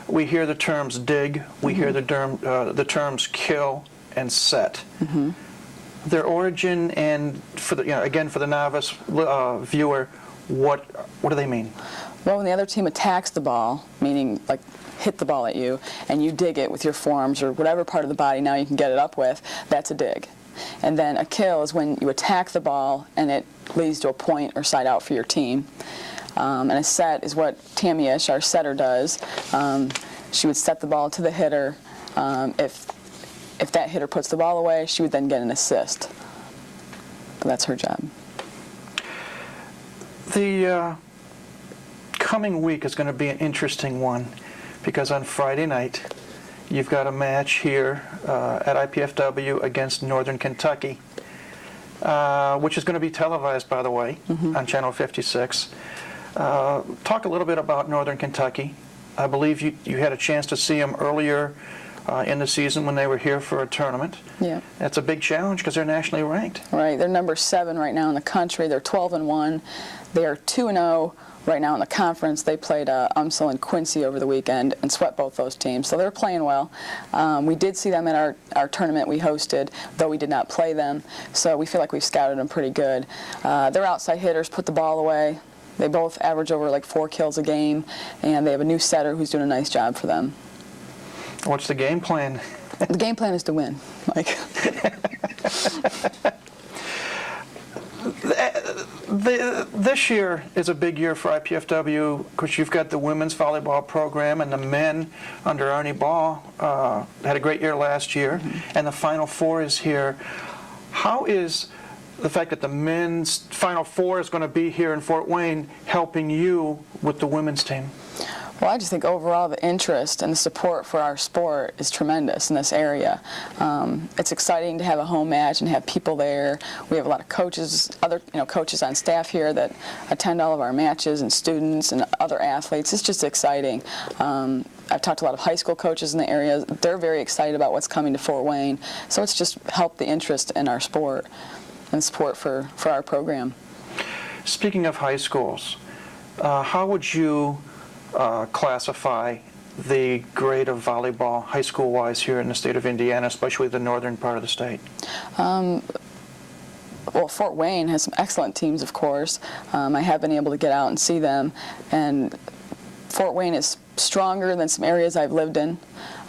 A: We hear the terms dig, we hear the terms kill and set. Their origin, and for the novice viewer, what do they mean?
P: Well, when the other team attacks the ball, meaning like hit the ball at you, and you dig it with your forearms or whatever part of the body now you can get it up with, that's a dig. And then a kill is when you attack the ball and it leads to a point or side out for your team. And a set is what Tammy Ish, our setter, does. She would set the ball to the hitter. If that hitter puts the ball away, she would then get an assist. That's her job.
A: The coming week is going to be an interesting one, because on Friday night you've got a match here at IPFW against Northern Kentucky, which is going to be televised, by the way, on Channel 56. Talk a little bit about Northern Kentucky. I believe you had a chance to see them earlier in the season when they were here for a tournament.
P: Yeah.
A: That's a big challenge because they're nationally ranked.
P: Right. They're number 7 right now in the country. They're 12-1. They are 2-0 right now in the conference. They played UMSL and Quincy over the weekend and swept both those teams. So they're playing well. We did see them at our tournament we hosted, though we did not play them. So we feel like we've scouted them pretty good. Their outside hitters put the ball away. They both average over like 4 kills a game, and they have a new setter who's doing a nice job for them.
A: What's the game plan?
P: The game plan is to win, Mike.
A: This year is a big year for IPFW because you've got the women's volleyball program, and the men under Arnie Ball had a great year last year, and the Final Four is here. How is the fact that the men's Final Four is going to be here in Fort Wayne helping you with the women's team?
P: Well, I just think overall the interest and the support for our sport is tremendous in this area. It's exciting to have a home match and have people there. We have a lot of coaches, other coaches on staff here that attend all of our matches, and students and other athletes. It's just exciting. I've talked to a lot of high school coaches in the area. They're very excited about what's coming to Fort Wayne. So it's just helped the interest in our sport and support for our program.
A: Speaking of high schools, how would you classify the grade of volleyball high school-wise here in the state of Indiana, especially the northern part of the state?
P: Well, Fort Wayne has some excellent teams, of course. I have been able to get out and see them, and Fort Wayne is stronger than some areas I've lived in.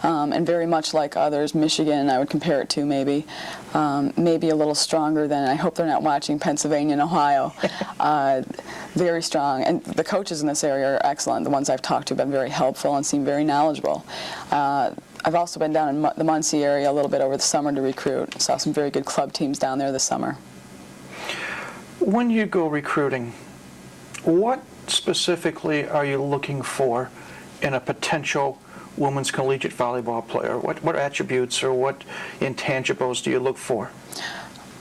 P: and very much like others. Michigan, I would compare it to maybe a little stronger than, I hope they're not watching, Pennsylvania and Ohio. Very strong, and the coaches in this area are excellent. The ones I've talked to have been very helpful and seem very knowledgeable. I've also been down in the Muncie area a little bit over the summer to recruit. Saw some very good club teams down there this summer.
A: When you go recruiting, what specifically are you looking for in a potential women's collegiate volleyball player? What attributes or what intangibles do you look for?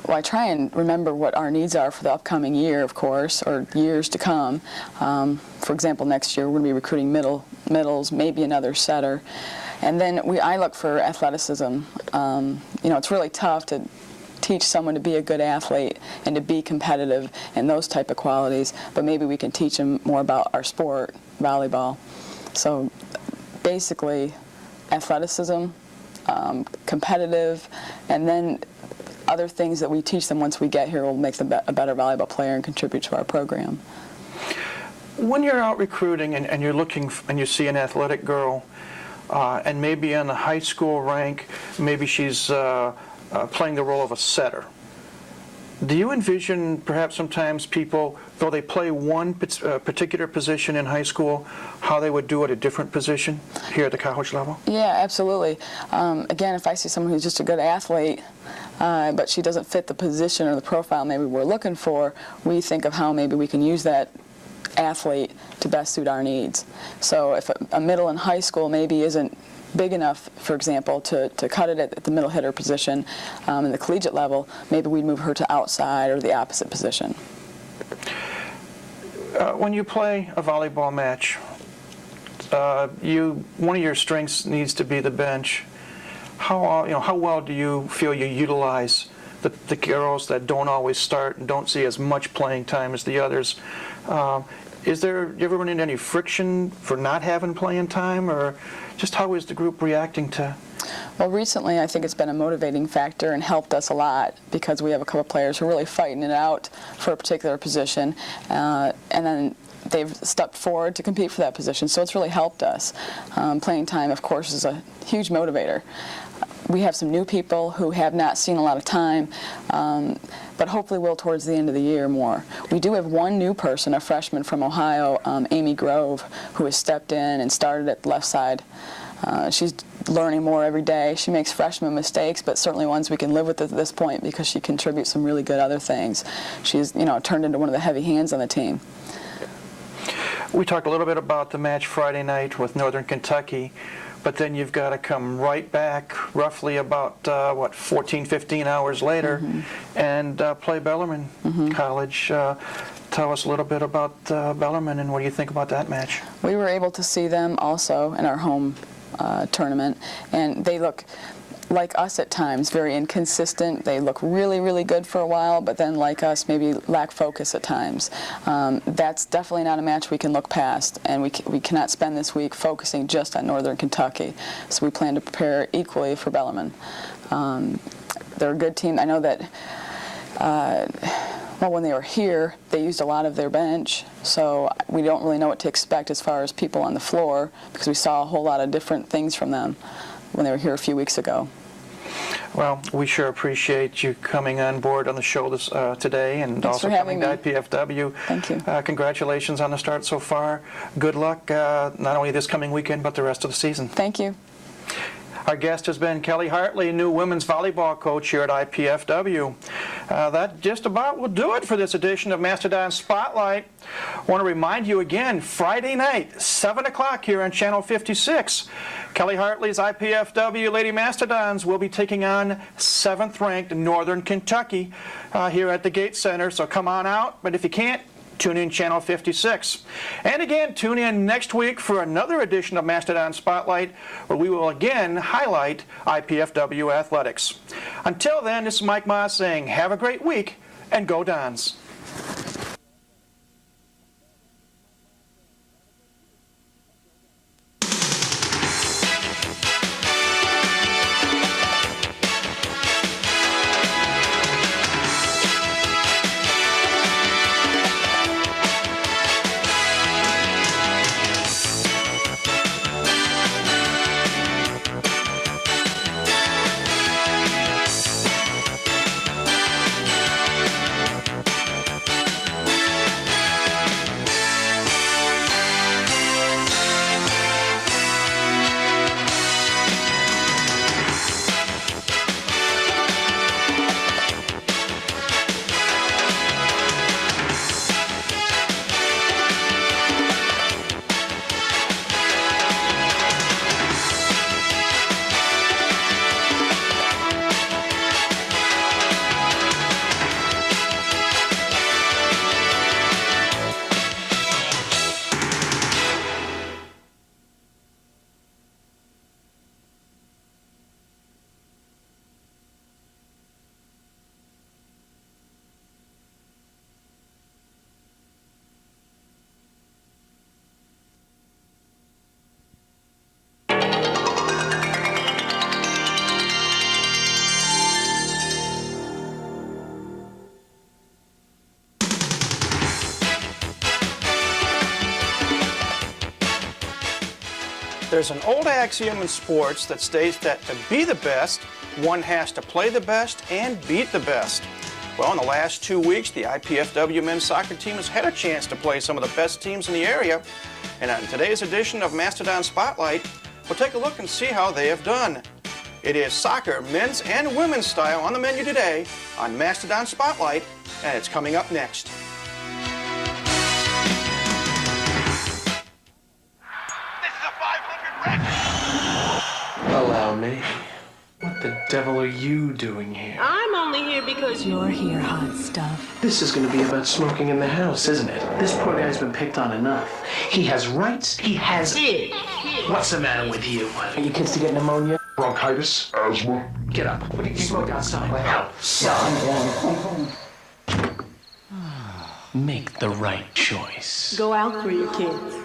P: Well, I try and remember what our needs are for the upcoming year, of course, or years to come. For example, next year we're going to be recruiting middles, maybe another setter. And then I look for athleticism. It's really tough to teach someone to be a good athlete and to be competitive and those type of qualities, but maybe we can teach them more about our sport, volleyball. So basically, athleticism, competitive, and then other things that we teach them once we get here will make them a better volleyball player and contribute to our program.
A: When you're out recruiting and you're looking and you see an athletic girl, and maybe in the high school rank, maybe she's playing the role of a setter. Do you envision perhaps sometimes people, though they play one particular position in high school, how they would do at a different position here at the college level?
P: Yeah, absolutely. Again, if I see someone who's just a good athlete, but she doesn't fit the position or the profile maybe we're looking for, we think of how maybe we can use that athlete to best suit our needs. So if a middle in high school maybe isn't big enough, for example, to cut it at the middle hitter position in the collegiate level, maybe we'd move her to outside or the opposite position.
A: When you play a volleyball match, one of your strengths needs to be the bench. How well do you feel you utilize the girls that don't always start and don't see as much playing time as the others? You ever run into any friction for not having playing time, or just how is the group reacting to?
P: Well, recently I think it's been a motivating factor and helped us a lot because we have a couple of players who are really fighting it out for a particular position, and then they've stepped forward to compete for that position, so it's really helped us. Playing time, of course, is a huge motivator. We have some new people who have not seen a lot of time, but hopefully will towards the end of the year more. We do have one new person, a freshman from Ohio, Amy Grove, who has stepped in and started at the left side. She's learning more every day. She makes freshman mistakes, but certainly ones we can live with at this point because she contributes some really good other things. She's turned into one of the heavy hands on the team.
A: We talked a little bit about the match Friday night with Northern Kentucky, but then you've got to come right back roughly about, 14, 15 hours later and play Bellarmine College. Tell us a little bit about Bellarmine and what do you think about that match?
P: We were able to see them also in our home tournament, and they look like us at times, very inconsistent. They look really, really good for a while, but then like us, maybe lack focus at times. That's definitely not a match we can look past, and we cannot spend this week focusing just on Northern Kentucky. So we plan to prepare equally for Bellarmine. They're a good team. I know that when they were here, they used a lot of their bench, so we don't really know what to expect as far as people on the floor because we saw a whole lot of different things from them when they were here a few weeks ago.
A: Well, we sure appreciate you coming on board on the show today and
P: Thanks
A: also
P: for having
A: coming to
P: me.
A: IPFW.
P: Thank you.
A: Congratulations on the start so far. Good luck, not only this coming weekend, but the rest of the season.
P: Thank you.
A: Our guest has been Kelly Hartley, new women's volleyball coach here at IPFW. That just about will do it for this edition of Mastodon Spotlight. I want to remind you again, Friday night, 7 o'clock here on Channel 56. Kelly Hartley's IPFW Lady Mastodons will be taking on 7th-ranked Northern Kentucky here at the Gate Center. So come on out, but if you can't, tune in Channel 56. And again, tune in next week for another edition of Mastodon Spotlight, where we will again highlight IPFW athletics. Until then, this is Mike Moss saying have a great week and go Dons. There's an old axiom in sports that states that to be the best, one has to play the best and beat the best. Well, in the last 2 weeks, the IPFW men's soccer team has had a chance to play some of the best teams in the area. And on today's edition of Mastodon Spotlight, we'll take a look and see how they have done. It is soccer, men's and women's style on the menu today on Mastodon Spotlight, and it's coming up next.
O: Allow me. What the devil are you doing here?
F: I'm only here because
D: You're here, hot stuff.
O: This is gonna be about smoking in the house, isn't it? This poor guy's been picked on enough. He has rights, he has... What's the matter with you? Are you kids to get pneumonia? Bronchitis? Asthma? Get up. What did you smoke outside? Outside. Make the right choice.
F: go out for your kids.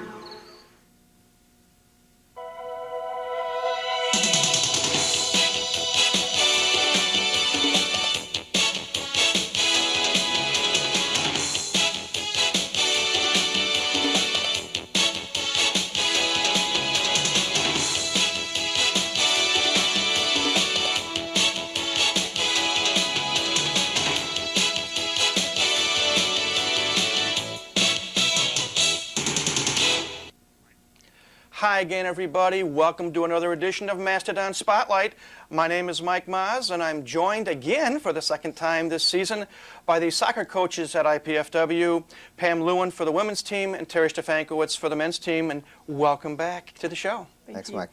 A: Hi again, everybody. Welcome to another edition of Mastodon Spotlight. My name is Mike Maz, and I'm joined again for the second time this season by the soccer coaches at IPFW, Pam Lewin for the women's team and Terry Stefankowitz for the men's team, and welcome back to the show.
J: Thanks, Mike.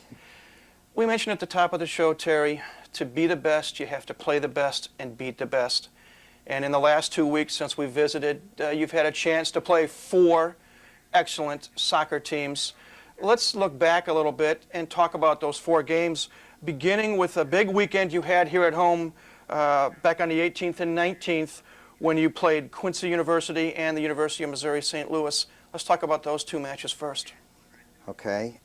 A: We mentioned at the top of the show, Terry, to be the best, you have to play the best and beat the best. And in the last 2 weeks since we visited, you've had a chance to play 4 excellent soccer teams. Let's look back a little bit and talk about those 4 games, beginning with a big weekend you had here at home back on the 18th and 19th when you played Quincy University and the University of Missouri St. Louis. Let's talk about those 2 matches first.
J: Okay.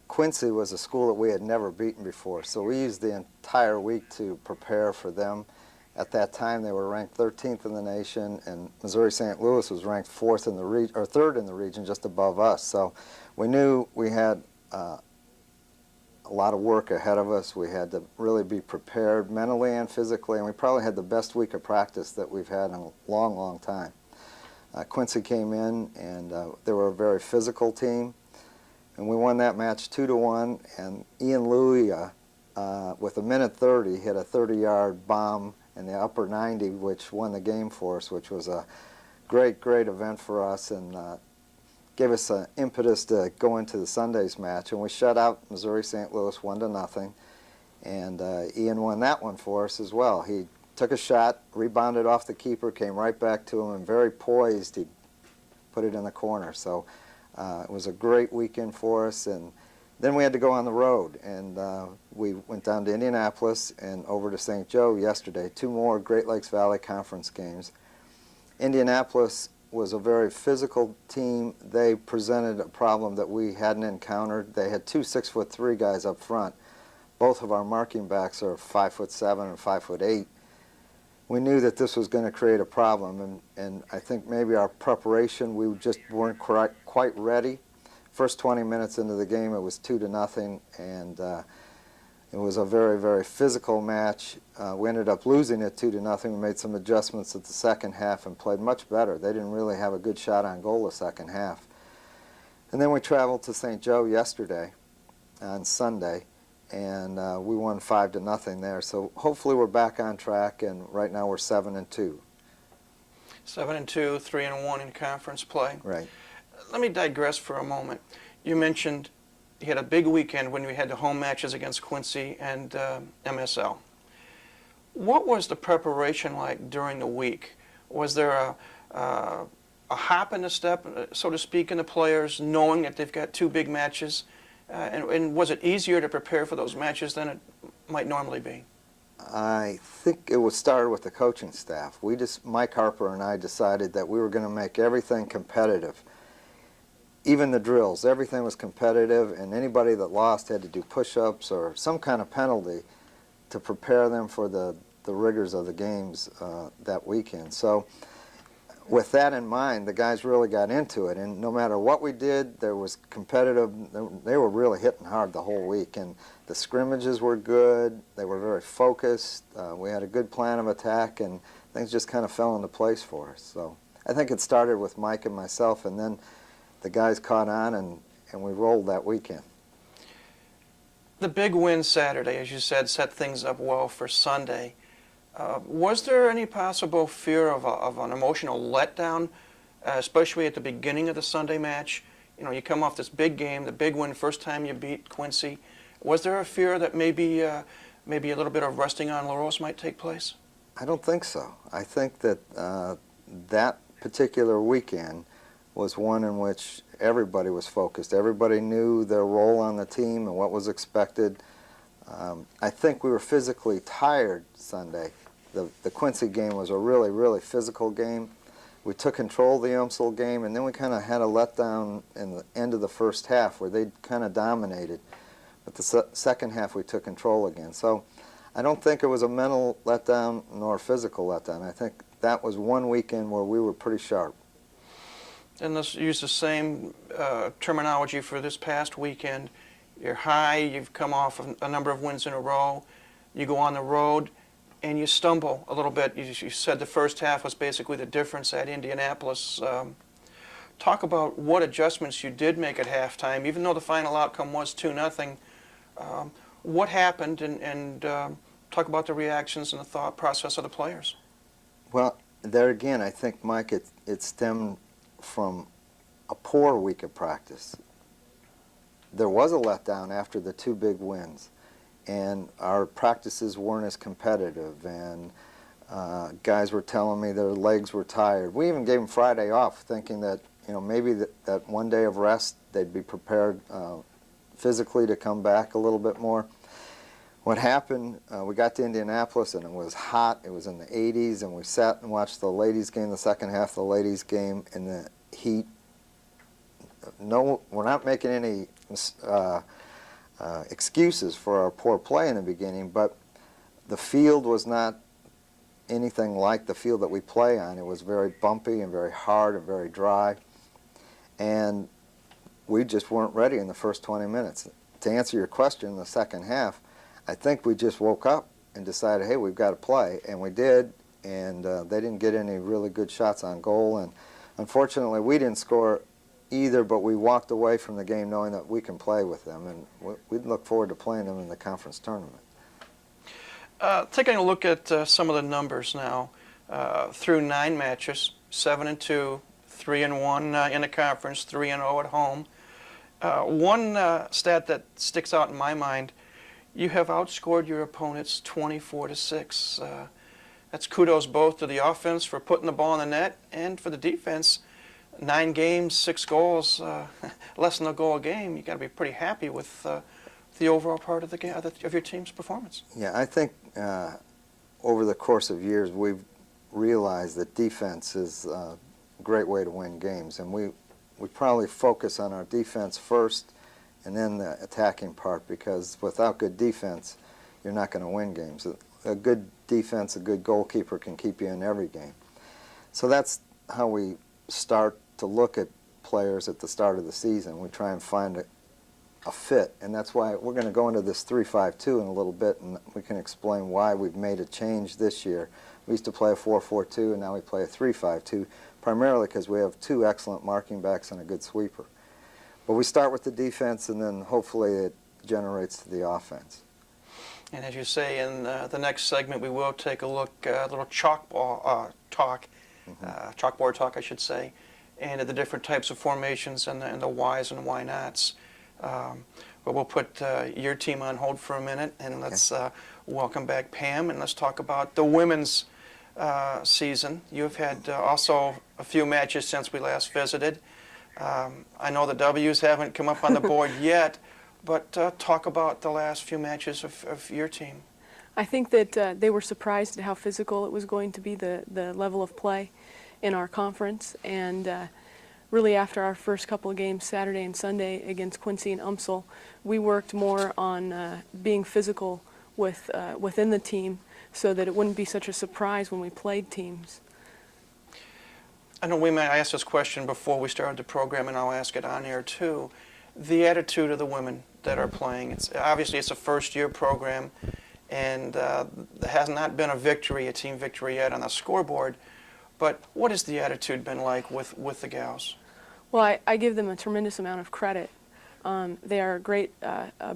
J: Quincy was a school that we had never beaten before, so we used the entire week to prepare for them. At that time, they were ranked 13th in the nation, and Missouri St. Louis was ranked 4th in the region, or 3rd in the region, just above us. So we knew we had a lot of work ahead of us. We had to really be prepared mentally and physically, and we probably had the best week of practice that we've had in a long, long time. Quincy came in, and they were a very physical team, and we won that match 2-1. And Ian Louie, with 1:30, hit a 30-yard bomb in the upper 90, which won the game for us, which was a great, great event for us, and gave us an impetus to go into the Sunday's match. And we shut out Missouri St. Louis 1-0, and Ian won that one for us as well. He took a shot, rebounded off the keeper, came right back to him, and very poised, he put it in the corner. So it was a great weekend for us. And then we had to go on the road, and we went down to Indianapolis and over to St. Joe yesterday. 2 more Great Lakes Valley Conference games. Indianapolis was a very physical team. They presented a problem that we hadn't encountered. They had 2 6'3" guys up front. Both of our marking backs are 5'7" and 5'8". We knew that this was going to create a problem, and I think maybe our preparation, we just weren't quite ready. First 20 minutes into the game, it was 2-0, and it was a very, very physical match. We ended up losing it 2-0. We made some adjustments at the second half and played much better. They didn't really have a good shot on goal the second half. And then we traveled to St. Joe yesterday on Sunday, and we won 5-0 there. So hopefully we're back on track, and right now we're 7-2.
A: 7-2, 3-1 in conference play.
J: Right.
A: Let me digress for a moment. You mentioned you had a big weekend when we had the home matches against Quincy and MSL. What was the preparation like during the week? Was there a hop in the step, so to speak, in the players, knowing that they've got 2 big matches? And was it easier to prepare for those matches than it might normally be?
J: I think it was started with the coaching staff. Mike Harper and I decided that we were going to make everything competitive. Even the drills, everything was competitive, and anybody that lost had to do push-ups or some kind of penalty to prepare them for the rigors of the games that weekend. So with that in mind, the guys really got into it, and no matter what we did, there was competitive. They were really hitting hard the whole week, and the scrimmages were good. They were very focused. We had a good plan of attack, and things just kind of fell into place for us. So I think it started with Mike and myself, and then the guys caught on, and we rolled that weekend.
A: The big win Saturday, as you said, set things up well for Sunday. Was there any possible fear of an emotional letdown, especially at the beginning of the Sunday match? You know, you come off this big game, the big win, first time you beat Quincy. Was there a fear that maybe a little bit of resting on laurels might take place?
J: I don't think so. I think that that particular weekend was one in which everybody was focused. Everybody knew their role on the team and what was expected. I think we were physically tired Sunday. The Quincy game was a really, really physical game. We took control of the UMSL game, and then we kind of had a letdown in the end of the first half where they kind of dominated. But the second half we took control again. So I don't think it was a mental letdown nor a physical letdown. I think that was one weekend where we were pretty sharp.
A: And let's use the same terminology for this past weekend. You're high, you've come off a number of wins in a row, you go on the road, and you stumble a little bit. You said the first half was basically the difference at Indianapolis. Talk about what adjustments you did make at halftime, even though the final outcome was 2-0. What happened, and talk about the reactions and the thought process of the players.
J: Well, there again, I think, Mike, it stemmed from a poor week of practice. There was a letdown after the two big wins, and our practices weren't as competitive, and guys were telling me their legs were tired. We even gave them Friday off, thinking that maybe that one day of rest they'd be prepared physically to come back a little bit more. What happened, we got to Indianapolis and it was hot, it was in the 80s, and we sat and watched the ladies game, the second half of the ladies game in the heat. No, we're not making any excuses for our poor play in the beginning, but the field was not anything like the field that we play on. It was very bumpy and very hard and very dry, and we just weren't ready in the first 20 minutes. To answer your question, in the second half, I think we just woke up and decided, hey, we've got to play, and we did, and they didn't get any really good shots on goal, and unfortunately we didn't score either, but we walked away from the game knowing that we can play with them, and we'd look forward to playing them in the conference tournament.
A: Taking a look at some of the numbers now, through 9 matches, 7-2, 3-1 in the conference, 3-0 at home. One stat that sticks out in my mind: you have outscored your opponents 24-6. That's kudos both to the offense for putting the ball in the net and for the defense. 9 games, 6 goals, less than a goal a game. You got to be pretty happy with the overall part of the game, of your team's performance.
J: Yeah, I think over the course of years we've realized that defense is a great way to win games, and we probably focus on our defense first and then the attacking part, because without good defense you're not going to win games. A good defense, a good goalkeeper can keep you in every game. So that's how we start to look at players at the start of the season. We try and find a fit, and that's why we're going to go into this 3-5-2 in a little bit, and we can explain why we've made a change this year. We used to play a 4-4-2, and now we play a 3-5-2, primarily because we have 2 excellent marking backs and a good sweeper. But we start with the defense, and then hopefully it generates to the offense.
A: And as you say, in the next segment, we will take a look, a little chalkboard talk, I should say, and at the different types of formations and the whys and why nots. But we'll put your team on hold for a minute, and let's welcome back Pam, and let's talk about the women's season. You've had also a few matches since we last visited. I know the W's haven't come up on the board yet, but talk about the last few matches of your team.
H: I think that they were surprised at how physical it was going to be, the level of play in our conference, and really after our first couple of games, Saturday and Sunday, against Quincy and UMSL, we worked more on being physical within the team so that it wouldn't be such a surprise when we played teams.
A: I know I asked this question before we started the program, and I'll ask it on air too. The attitude of the women that are playing. Obviously it's a first-year program, and there has not been a team victory yet on the scoreboard. But what has the attitude been like with the gals?
H: Well, I give them a tremendous amount of credit. They are a great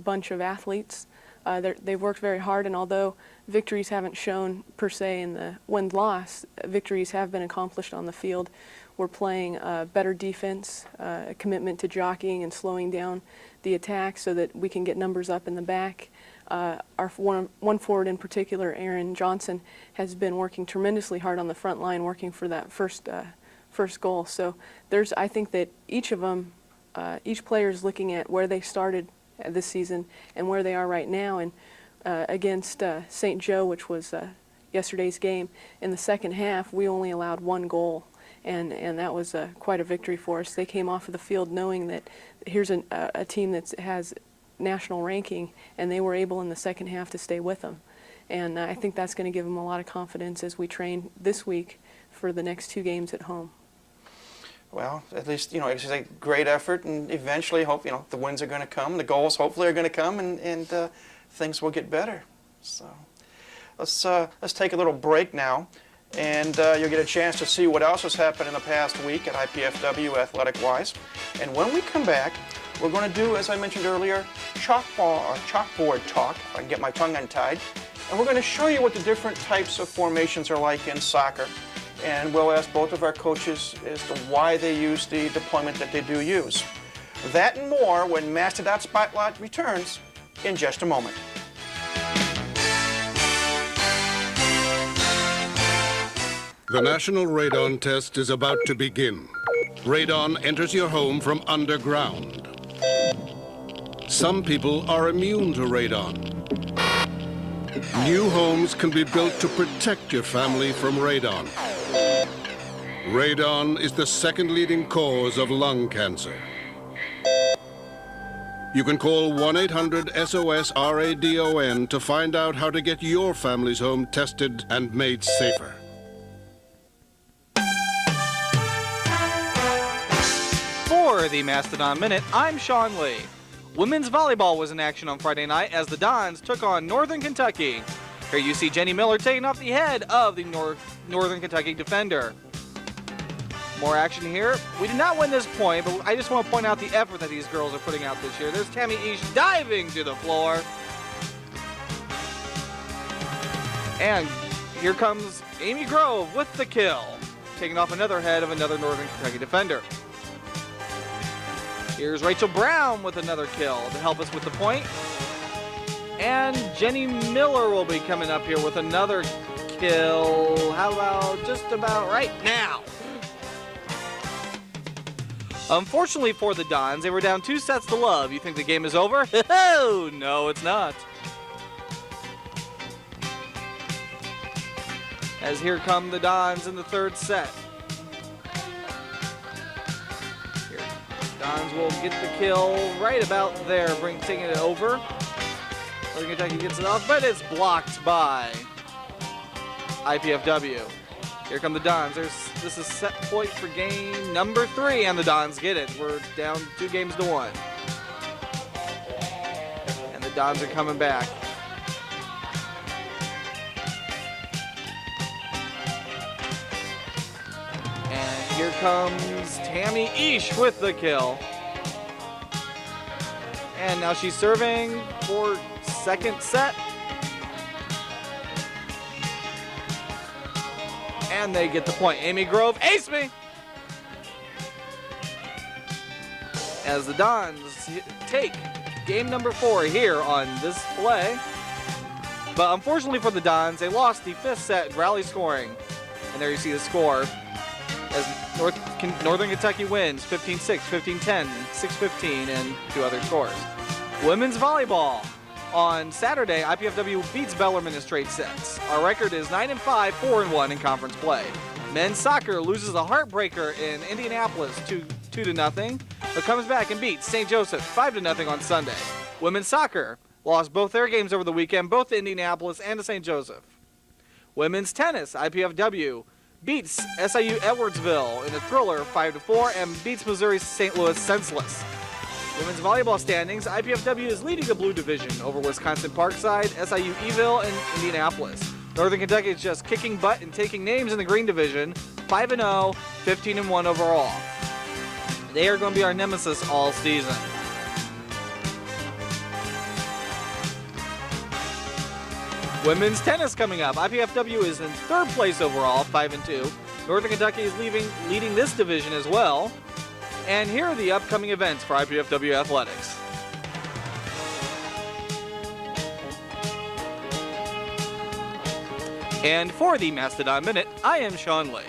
H: bunch of athletes. They've worked very hard, and although victories haven't shown per se in the win-loss, victories have been accomplished on the field. We're playing better defense, a commitment to jockeying and slowing down the attack so that we can get numbers up in the back. Our one forward in particular, Aaron Johnson, has been working tremendously hard on the front line, working for that first goal. So I think that each of them, each player is looking at where they started this season and where they are right now. And against St. Joe, which was yesterday's game, in the second half, we only allowed 1 goal. And that was quite a victory for us. They came off of the field knowing that here's a team that has national ranking, and they were able in the second half to stay with them. And I think that's going to give them a lot of confidence as we train this week for the next 2 games at home.
A: Well, at least, it's a great effort, and eventually, the wins are going to come, the goals hopefully are going to come, and things will get better. So let's take a little break now. And you'll get a chance to see what else has happened in the past week at IPFW athletic-wise. And when we come back, we're going to do, as I mentioned earlier, chalkboard talk, if I can get my tongue untied. And we're going to show you what the different types of formations are like in soccer. And we'll ask both of our coaches as to why they use the deployment that they do use. That and more when Mastodon Spotlight returns in just a moment.
K: The National Radon Test is about to begin. Radon enters your home from underground. Some people are immune to radon. New homes can be built to protect your family from radon. Radon is the second leading cause of lung cancer. You can call 1-800-SOS-RADON to find out how to get your family's home tested and made safer.
M: For the Mastodon Minute, I'm Sean Lee. Women's volleyball was in action on Friday night as the Dons took on Northern Kentucky. Here you see Jenny Miller taking off the head of the Northern Kentucky defender. More action here. We did not win this point, but I just want to point out the effort that these girls are putting out this year. There's Tammy Eash diving to the floor. And here comes Amy Grove with the kill, taking off another head of another Northern Kentucky defender. Here's Rachel Brown with another kill to help us with the point. And Jenny Miller will be coming up here with another kill. How about just about right now? Unfortunately for the Dons, they were down 2 sets to love. You think the game is over? Oh, no, it's not. As here come the Dons in the 3rd set. Dons will get the kill right about there, taking it over. Northern Kentucky gets it off, but it's blocked by IPFW. Here come the Dons. This is set point for game number 3, and the Dons get it. We're down 2 games to 1. And the Dons are coming back. Here comes Tammy Eash with the kill. And now she's serving for 2nd set. And they get the point. Amy Grove, ace me! As the Dons take game number 4 here on this play. But unfortunately for the Dons, they lost the 5th set rally scoring. And there you see the score. As Northern Kentucky wins 15-6, 15-10, 6-15, and 2 other scores. Women's volleyball. On Saturday, IPFW beats Bellarmine in straight sets. Our record is 9-5, 4-1 in conference play. Men's soccer loses a heartbreaker in Indianapolis 2-0, but comes back and beats St. Joseph 5-0 on Sunday. Women's soccer lost both their games over the weekend, both to Indianapolis and to St. Joseph. Women's tennis, IPFW beats SIU Edwardsville in a thriller 5-4 and beats Missouri St. Louis senseless. Women's volleyball standings, IPFW is leading the Blue Division over Wisconsin Parkside, SIU Eville, and Indianapolis. Northern Kentucky is just kicking butt and taking names in the Green Division, 5-0, 15-1 overall. They are going to be our nemesis all season. Women's tennis coming up. IPFW is in third place overall, 5-2. Northern Kentucky is leading this division as well. And here are the upcoming events for IPFW athletics. And for the Mastodon Minute, I am Sean Lee.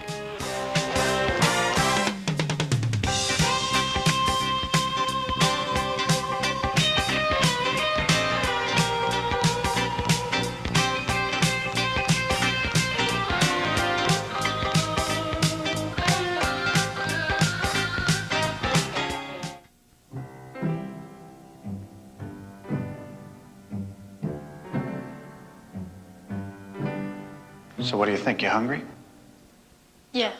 Q: So what do you think? You hungry?
R: Yeah.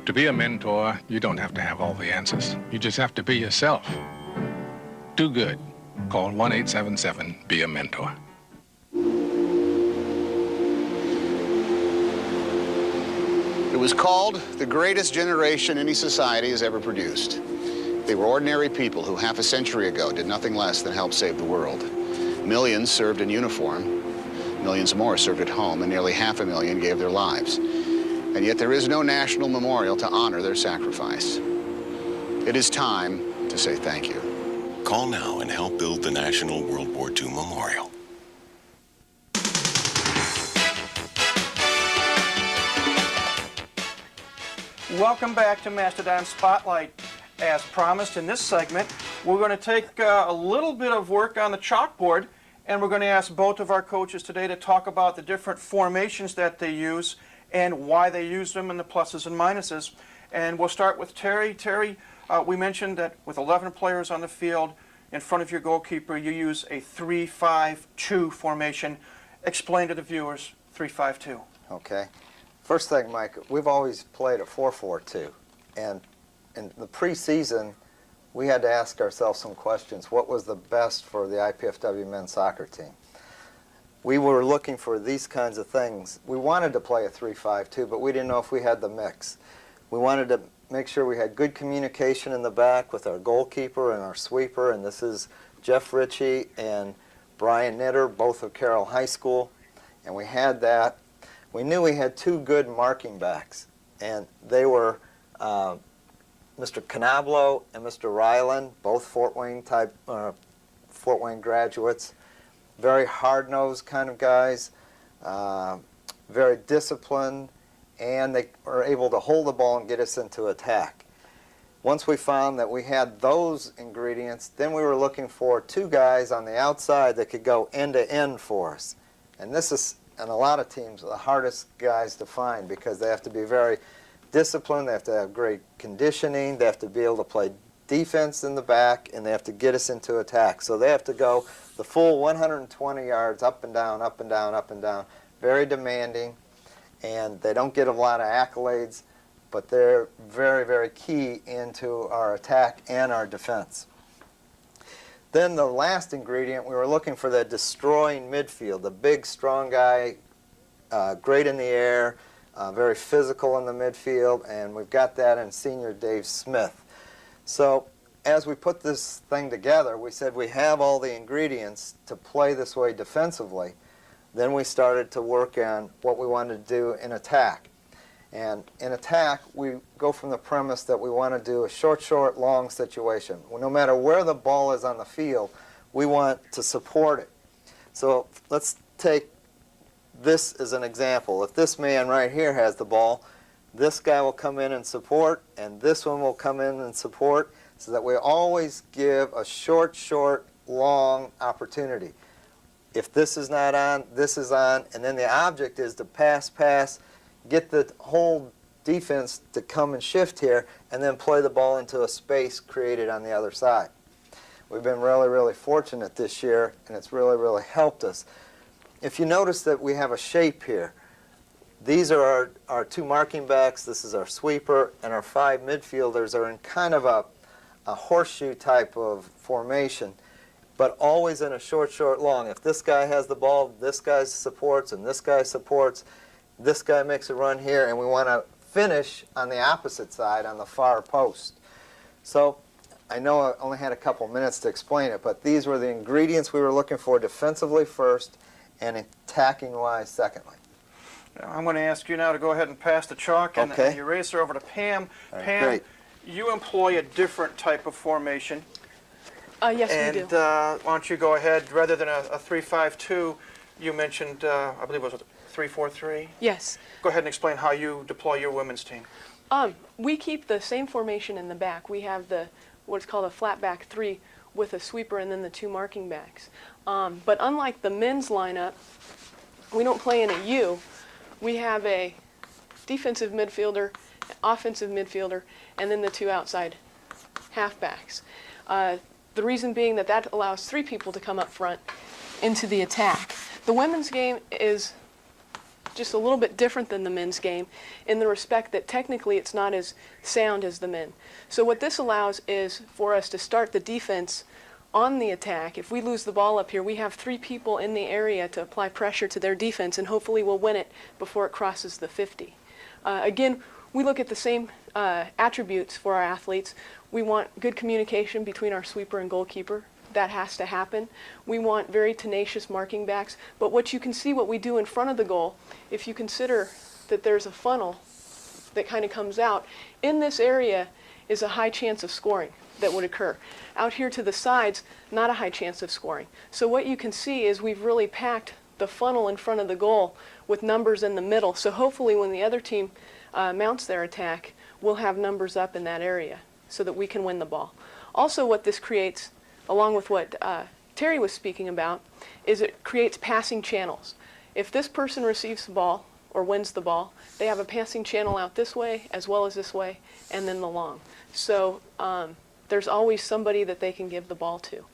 S: To be a mentor, you don't have to have all the answers. You just have to be yourself. Do good. Call 1-877-BE-A-MENTOR.
T: It was called the greatest generation any society has ever produced. They were ordinary people who half a century ago did nothing less than help save the world. Millions served in uniform. Millions more served at home, and nearly 500,000 gave their lives. And yet there is no national memorial to honor their sacrifice. It is time to say thank you.
U: Call now and help build the National World War II Memorial.
A: Welcome back to Mastodon Spotlight. As promised in this segment, we're going to take a little bit of work on the chalkboard, and we're going to ask both of our coaches today to talk about the different formations that they use and why they use them and the pluses and minuses. And we'll start with Terry. Terry, we mentioned that with 11 players on the field in front of your goalkeeper, you use a 3-5-2 formation. Explain to the viewers 3-5-2.
J: Okay. First thing, Mike, we've always played a 4-4-2. And in the preseason, we had to ask ourselves some questions. What was the best for the IPFW men's soccer team? We were looking for these kinds of things. We wanted to play a 3-5-2, but we didn't know if we had the mix. We wanted to make sure we had good communication in the back with our goalkeeper and our sweeper, and this is Jeff Ritchie and Brian Knitter, both of Carroll High School, and we had that. We knew we had two good marking backs, and they were Mr. Canablo and Mr. Ryland, both Fort Wayne graduates, very hard-nosed kind of guys, very disciplined, and they were able to hold the ball and get us into attack. Once we found that we had those ingredients, then we were looking for two guys on the outside that could go end-to-end for us. And this is, in a lot of teams, the hardest guys to find because they have to be very disciplined, they have to have great conditioning, they have to be able to play defense in the back, and they have to get us into attack. So they have to go the full 120 yards up and down, up and down, up and down. Very demanding, and they don't get a lot of accolades, but they're very, very key into our attack and our defense. Then the last ingredient, we were looking for that destroying midfield, the big, strong guy, great in the air, very physical in the midfield, and we've got that in senior Dave Smith. So as we put this thing together, we said we have all the ingredients to play this way defensively. Then we started to work on what we wanted to do in attack. And in attack, we go from the premise that we want to do a short, short, long situation. Well, no matter where the ball is on the field, we want to support it. So let's take this as an example. If this man right here has the ball, this guy will come in and support, and this one will come in and support, so that we always give a short, short, long opportunity. If this is not on, this is on, and then the object is to pass, get the whole defense to come and shift here, and then play the ball into a space created on the other side. We've been really, really fortunate this year, and it's really, really helped us. If you notice that we have a shape here, These are our 2 marking backs. This is our sweeper, and our 5 midfielders are in kind of a horseshoe type of formation, but always in a short, long. If this guy has the ball, this guy supports, and this guy supports. This guy makes a run here, and we want to finish on the opposite side, on the far post. So I know I only had a couple minutes to explain it, but these were the ingredients we were looking for defensively first and attacking-wise secondly.
A: Now, I'm going to ask you now to go ahead and pass the chalk and the eraser over to Pam.
J: All right,
A: Pam,
J: great.
A: you employ a different type of formation.
H: Yes, we do.
A: And why don't you go ahead, rather than a 3-5-2, you mentioned, I believe it was 3-4-3?
H: Yes.
A: Go ahead and explain how you deploy your women's team.
H: We keep the same formation in the back. We have what's called a flat back 3 with a sweeper and then the 2 marking backs. But unlike the men's lineup, we don't play in a U. We have a defensive midfielder, offensive midfielder, and then the 2 outside halfbacks. The reason being that allows 3 people to come up front into the attack. The women's game is just a little bit different than the men's game in the respect that technically it's not as sound as the men. So what this allows is for us to start the defense on the attack. If we lose the ball up here, we have 3 people in the area to apply pressure to their defense, and hopefully we'll win it before it crosses the 50. Again, we look at the same attributes for our athletes. We want good communication between our sweeper and goalkeeper. That has to happen. We want very tenacious marking backs, but what you can see what we do in front of the goal, if you consider that there's a funnel that kind of comes out, in this area is a high chance of scoring that would occur. Out here to the sides, not a high chance of scoring. So what you can see is we've really packed the funnel in front of the goal with numbers in the middle, so hopefully when the other team mounts their attack, we'll have numbers up in that area so that we can win the ball. Also what this creates, along with what Terry was speaking about, is it creates passing channels. If this person receives the ball or wins the ball, they have a passing channel out this way as well as this way, and then the long. So there's always somebody that they can give the ball to.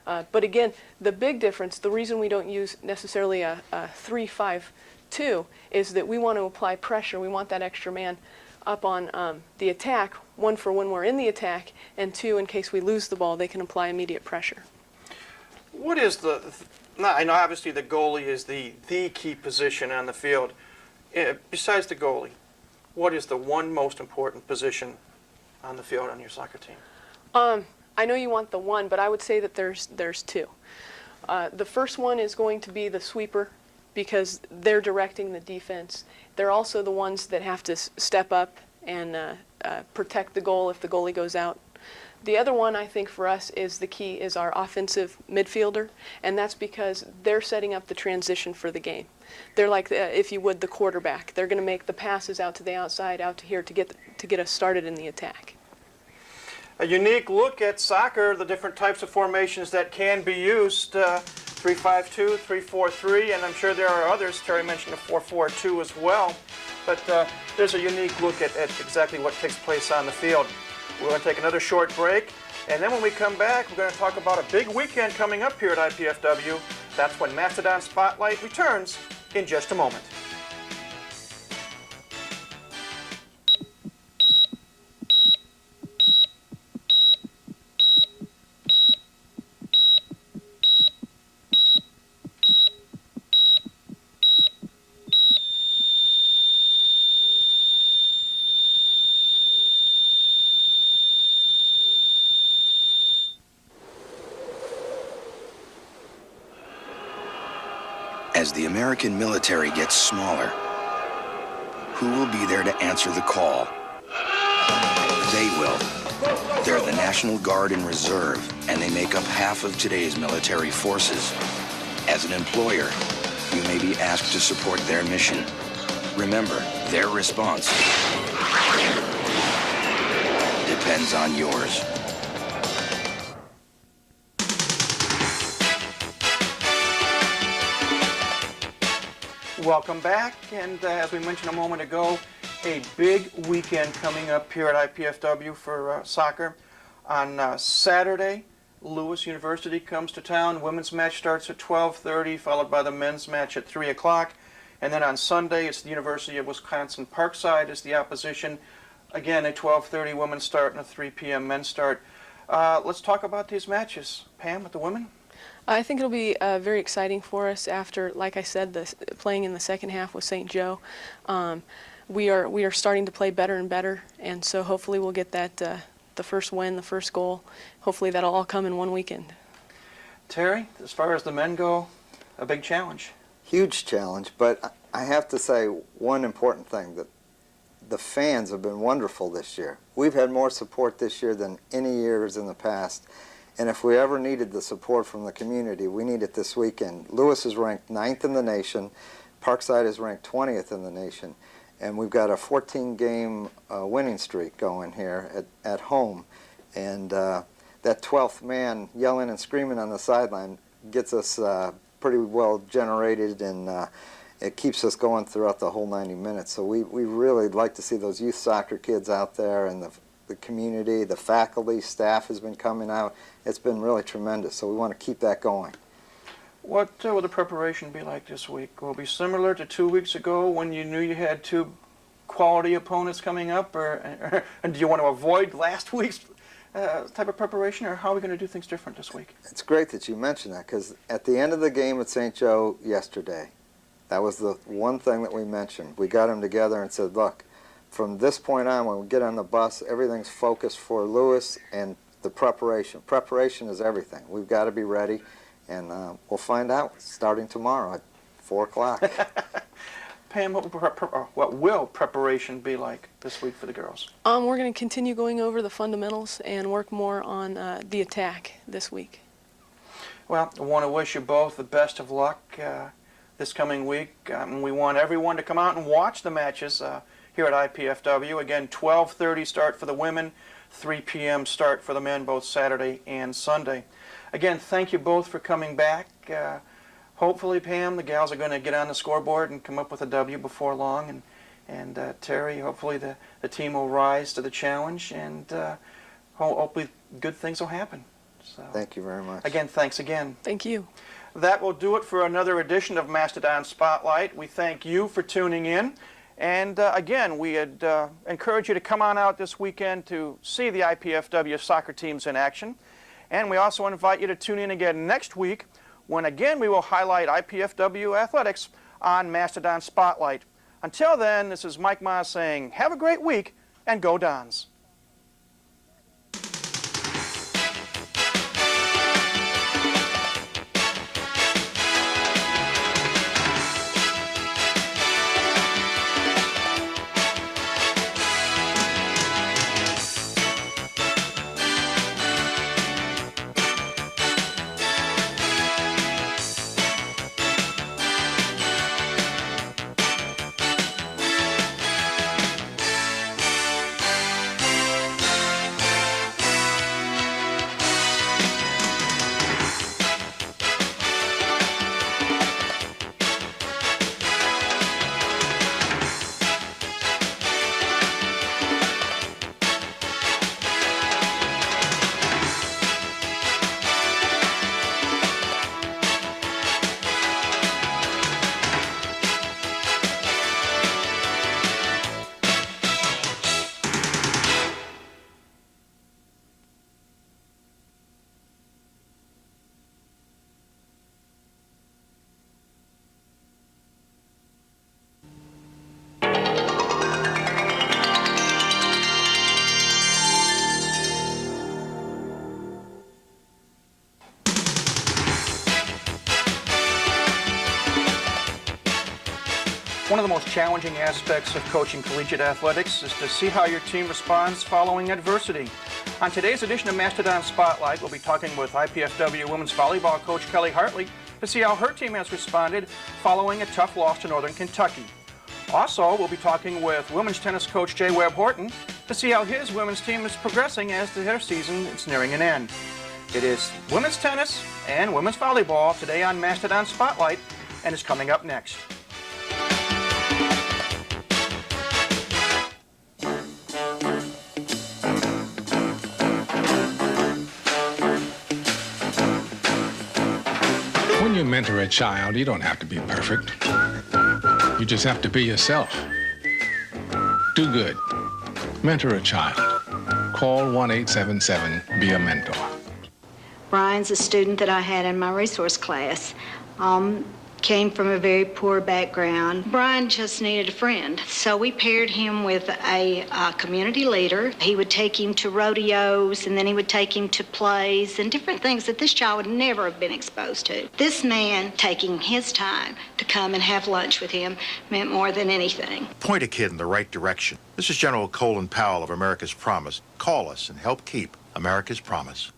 H: But again, the big difference, the reason we don't use necessarily a 3-5-2 is that we want to apply pressure. We want that extra man up on the attack, 1 for when we're in the attack, and 2, in case we lose the ball, they can apply immediate pressure.
A: What is I know obviously the goalie is the key position on the field. Besides the goalie, what is the one most important position on the field on your soccer team?
H: I know you want the 1, but I would say that there's 2. The first one is going to be the sweeper, because they're directing the defense. They're also the ones that have to step up and protect the goal if the goalie goes out. The other one, I think, for us is the key is our offensive midfielder, and that's because they're setting up the transition for the game. They're like, if you would, the quarterback. They're going to make the passes out to the outside, out to here, to get us started in the attack.
A: A unique look at soccer, the different types of formations that can be used, 3-5-2, 3-4-3, and I'm sure there are others. Terry mentioned a 4-4-2 as well. But there's a unique look at exactly what takes place on the field. We're going to take another short break, and then when we come back, we're going to talk about a big weekend coming up here at IPFW. That's when Mastodon Spotlight returns in just a moment.
C: As the American military gets smaller, who will be there to answer the call? They will. They're the National Guard and Reserve, and they make up half of today's military forces. As an employer, you may be asked to support their mission. Remember, their response depends on yours.
A: Welcome back, and as we mentioned a moment ago, a big weekend coming up here at IPFW for soccer. On Saturday, Lewis University comes to town. Women's match starts at 12:30, followed by the men's match at 3 o'clock. And then on Sunday, it's the University of Wisconsin Parkside is the opposition. Again, a 12:30 women's start and a 3 p.m. men's start. Let's talk about these matches. Pam, with the women?
H: I think it'll be very exciting for us after, like I said, playing in the second half with St. Joe. We are starting to play better and better, and so hopefully we'll get that the first win, the first goal. Hopefully that'll all come in one weekend.
A: Terry, as far as the men go, a big challenge.
J: Huge challenge, but I have to say one important thing, that the fans have been wonderful this year. We've had more support this year than any years in the past, and if we ever needed the support from the community, we need it this weekend. Lewis is ranked 9th in the nation, Parkside is ranked 20th in the nation, and we've got a 14-game winning streak going here at home, and that 12th man yelling and screaming on the sideline gets us pretty well generated, and it keeps us going throughout the whole 90 minutes. So we really like to see those youth soccer kids out there, and the community, the faculty, staff has been coming out. It's been really tremendous, so we want to keep that going.
A: What will the preparation be like this week? Will it be similar to 2 weeks ago when you knew you had two quality opponents coming up, or do you want to avoid last week's type of preparation, or how are we going to do things different this week?
J: It's great that you mentioned that, because at the end of the game at St. Joe yesterday, that was the one thing that we mentioned. We got them together and said, look, from this point on, when we get on the bus, everything's focused for Lewis and the preparation. Preparation is everything. We've got to be ready, and we'll find out starting tomorrow at 4 o'clock.
A: Pam, what will preparation be like this week for the girls?
H: We're going to continue going over the fundamentals and work more on the attack this week.
A: Well, I want to wish you both the best of luck this coming week. We want everyone to come out and watch the matches here at IPFW. Again, 12:30 start for the women, 3 p.m. start for the men, both Saturday and Sunday. Again, thank you both for coming back. Hopefully, Pam, the gals are going to get on the scoreboard and come up with a W before long. And Terry, hopefully the team will rise to the challenge, and hopefully good things will happen. So,
J: thank you very much.
A: Again, thanks again.
H: Thank you.
A: That will do it for another edition of Mastodon Spotlight. We thank you for tuning in. And again, we'd encourage you to come on out this weekend to see the IPFW soccer teams in action. And we also invite you to tune in again next week, when again we will highlight IPFW athletics on Mastodon Spotlight. Until then, this is Mike Moss saying, have a great week, and go Dons. One of the most challenging aspects of coaching collegiate athletics is to see how your team responds following adversity. On today's edition of Mastodon Spotlight, we'll be talking with IPFW women's volleyball coach Kelly Hartley to see how her team has responded following a tough loss to Northern Kentucky. Also, we'll be talking with women's tennis coach Jay Webb Horton to see how his women's team is progressing as their season is nearing an end. It is women's tennis and women's volleyball today on Mastodon Spotlight, and is coming up next.
S: When you mentor a child, you don't have to be perfect. You just have to be yourself. Do good. Mentor a child. Call 1-877-BE-A-MENTOR.
B: Brian's a student that I had in my resource class. Came from a very poor background. Brian just needed a friend, so we paired him with a community leader. He would take him to rodeos, and then he would take him to plays and different things that this child would never have been exposed to. This man taking his time to come and have lunch with him meant more than anything.
V: Point a kid in the right direction. This is General Colin Powell of America's Promise. Call us and help keep America's Promise.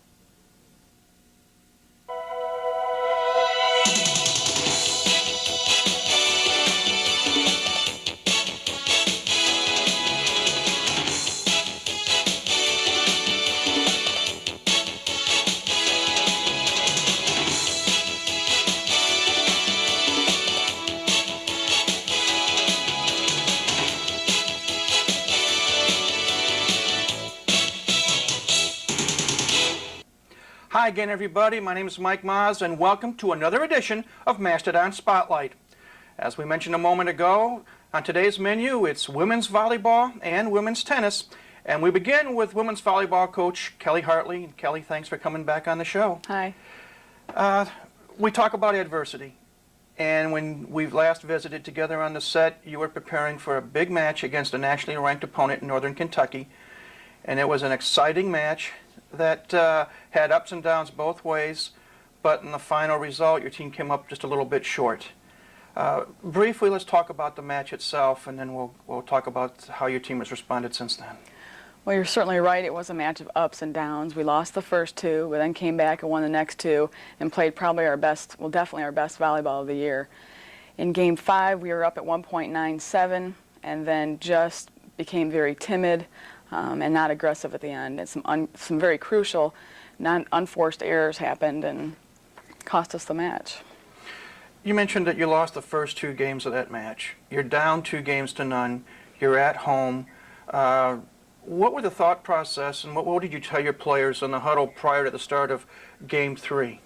A: Hi again, everybody. My name is Mike Maz, and welcome to another edition of Mastodon Spotlight. As we mentioned a moment ago, on today's menu, it's women's volleyball and women's tennis. And we begin with women's volleyball coach Kelly Hartley. Kelly, thanks for coming back on the show.
P: Hi.
A: We talk about adversity. And when we last visited together on the set, you were preparing for a big match against a nationally ranked opponent in Northern Kentucky. And it was an exciting match that had ups and downs both ways, but in the final result, your team came up just a little bit short. Briefly, let's talk about the match itself, and then we'll talk about how your team has responded since then.
P: Well, you're certainly right. It was a match of ups and downs. We lost the first two, but then came back and won the next two, and played probably our best, well, definitely our best volleyball of the year. In Game 5, we were up at 1.97, and then just became very timid and not aggressive at the end. And some very crucial, unforced errors happened and cost us the match.
A: You mentioned that you lost the first two games of that match. You're down 2-0. You're at home. What were the thought process, and what did you tell your players in the huddle prior to the start of Game 3?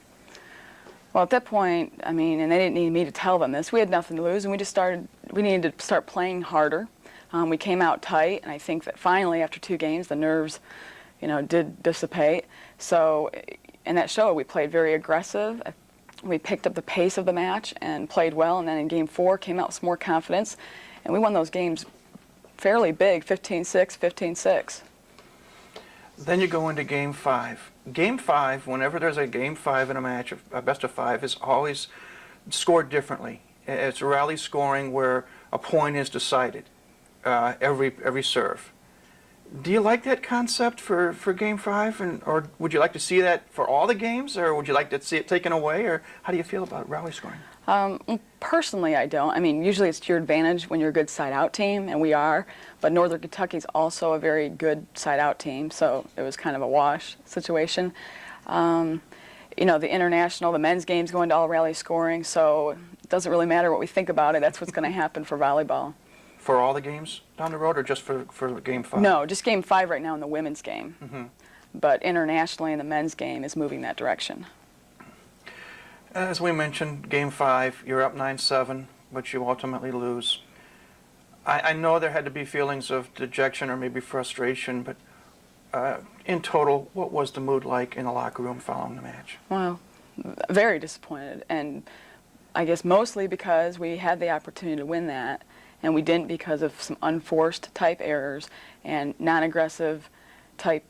P: Well, at that point, I mean, and they didn't need me to tell them this, we had nothing to lose, and we needed to start playing harder. We came out tight, and I think that finally, after 2 games, the nerves, did dissipate. So, in that show, we played very aggressive. We picked up the pace of the match and played well, and then in Game 4, came out with more confidence, and we won those games fairly big, 15-6, 15-6.
A: Then you go into Game 5. Game 5, whenever there's a Game 5 in a match, a best of 5, is always scored differently. It's rally scoring where a point is decided. Every serve. Do you like that concept for Game 5, or would you like to see that for all the games, or would you like to see it taken away, or how do you feel about rally scoring?
P: Personally, I don't. I mean, usually it's to your advantage when you're a good side-out team, and we are, but Northern Kentucky's also a very good side-out team, so it was kind of a wash situation. The international, the men's game's going to all rally scoring, so it doesn't really matter what we think about it. That's what's going to happen for volleyball.
A: For all the games down the road, or just for Game 5?
P: No, just Game 5 right now in the women's game.
A: Mm-hmm.
P: But internationally, in the men's game is moving that direction.
A: As we mentioned, Game 5, you're up 9-7, but you ultimately lose. I know there had to be feelings of dejection or maybe frustration, but in total, what was the mood like in the locker room following the match?
P: Well, very disappointed, and I guess mostly because we had the opportunity to win that, and we didn't because of some unforced type errors and non-aggressive type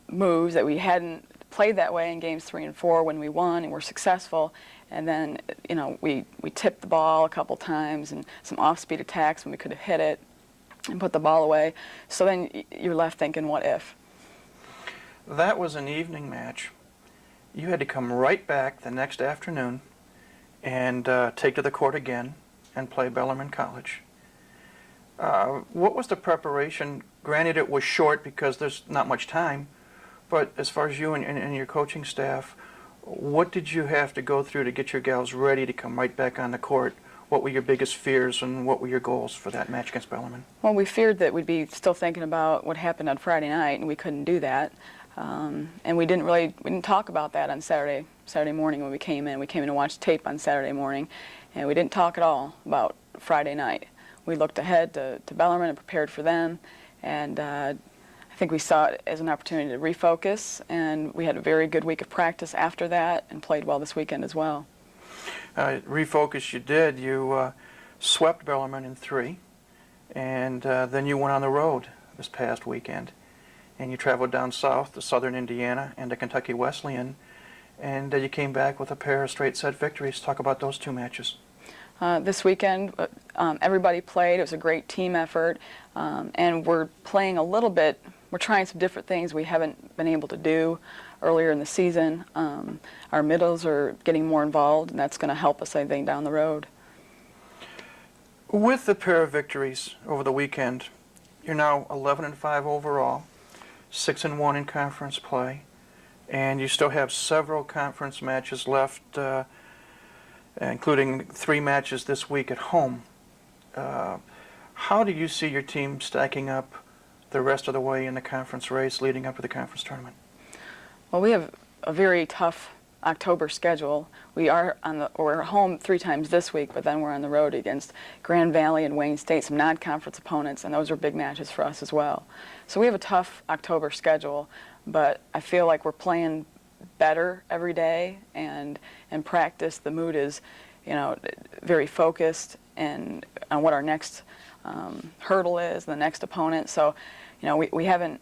P: moves that we hadn't played that way in Games 3 and 4 when we won and were successful. And then, we tipped the ball a couple times and some off-speed attacks when we could have hit it and put the ball away. So then you're left thinking, what if?
A: That was an evening match. You had to come right back the next afternoon and take to the court again and play Bellarmine College. What was the preparation? Granted, it was short because there's not much time, but as far as you and your coaching staff, what did you have to go through to get your gals ready to come right back on the court? What were your biggest fears, and what were your goals for that match against Bellarmine?
P: Well, we feared that we'd be still thinking about what happened on Friday night, and we couldn't do that. And we didn't talk about that on Saturday morning when we came in. We came in to watch tape on Saturday morning, and we didn't talk at all about Friday night. We looked ahead to Bellarmine and prepared for them, and I think we saw it as an opportunity to refocus, and we had a very good week of practice after that and played well this weekend as well.
A: Refocus you did. You swept Bellarmine in 3, and then you went on the road this past weekend, and you traveled down south to southern Indiana and to Kentucky Wesleyan, and you came back with a pair of straight set victories. Talk about those 2 matches.
P: This weekend, everybody played. It was a great team effort, and we're playing a little bit. We're trying some different things we haven't been able to do earlier in the season. Our middles are getting more involved, and that's going to help us, I think, down the road.
A: With the pair of victories over the weekend, you're now 11-5 overall, 6-1 in conference play, and you still have several conference matches left, including 3 matches this week at home. How do you see your team stacking up the rest of the way in the conference race leading up to the conference tournament?
P: Well, we have a very tough October schedule. We're home 3 times this week, but then we're on the road against Grand Valley and Wayne State, some non-conference opponents, and those are big matches for us as well. So we have a tough October schedule, but I feel like we're playing better every day, and in practice the mood is, very focused and on what our next hurdle is, the next opponent. So, we haven't.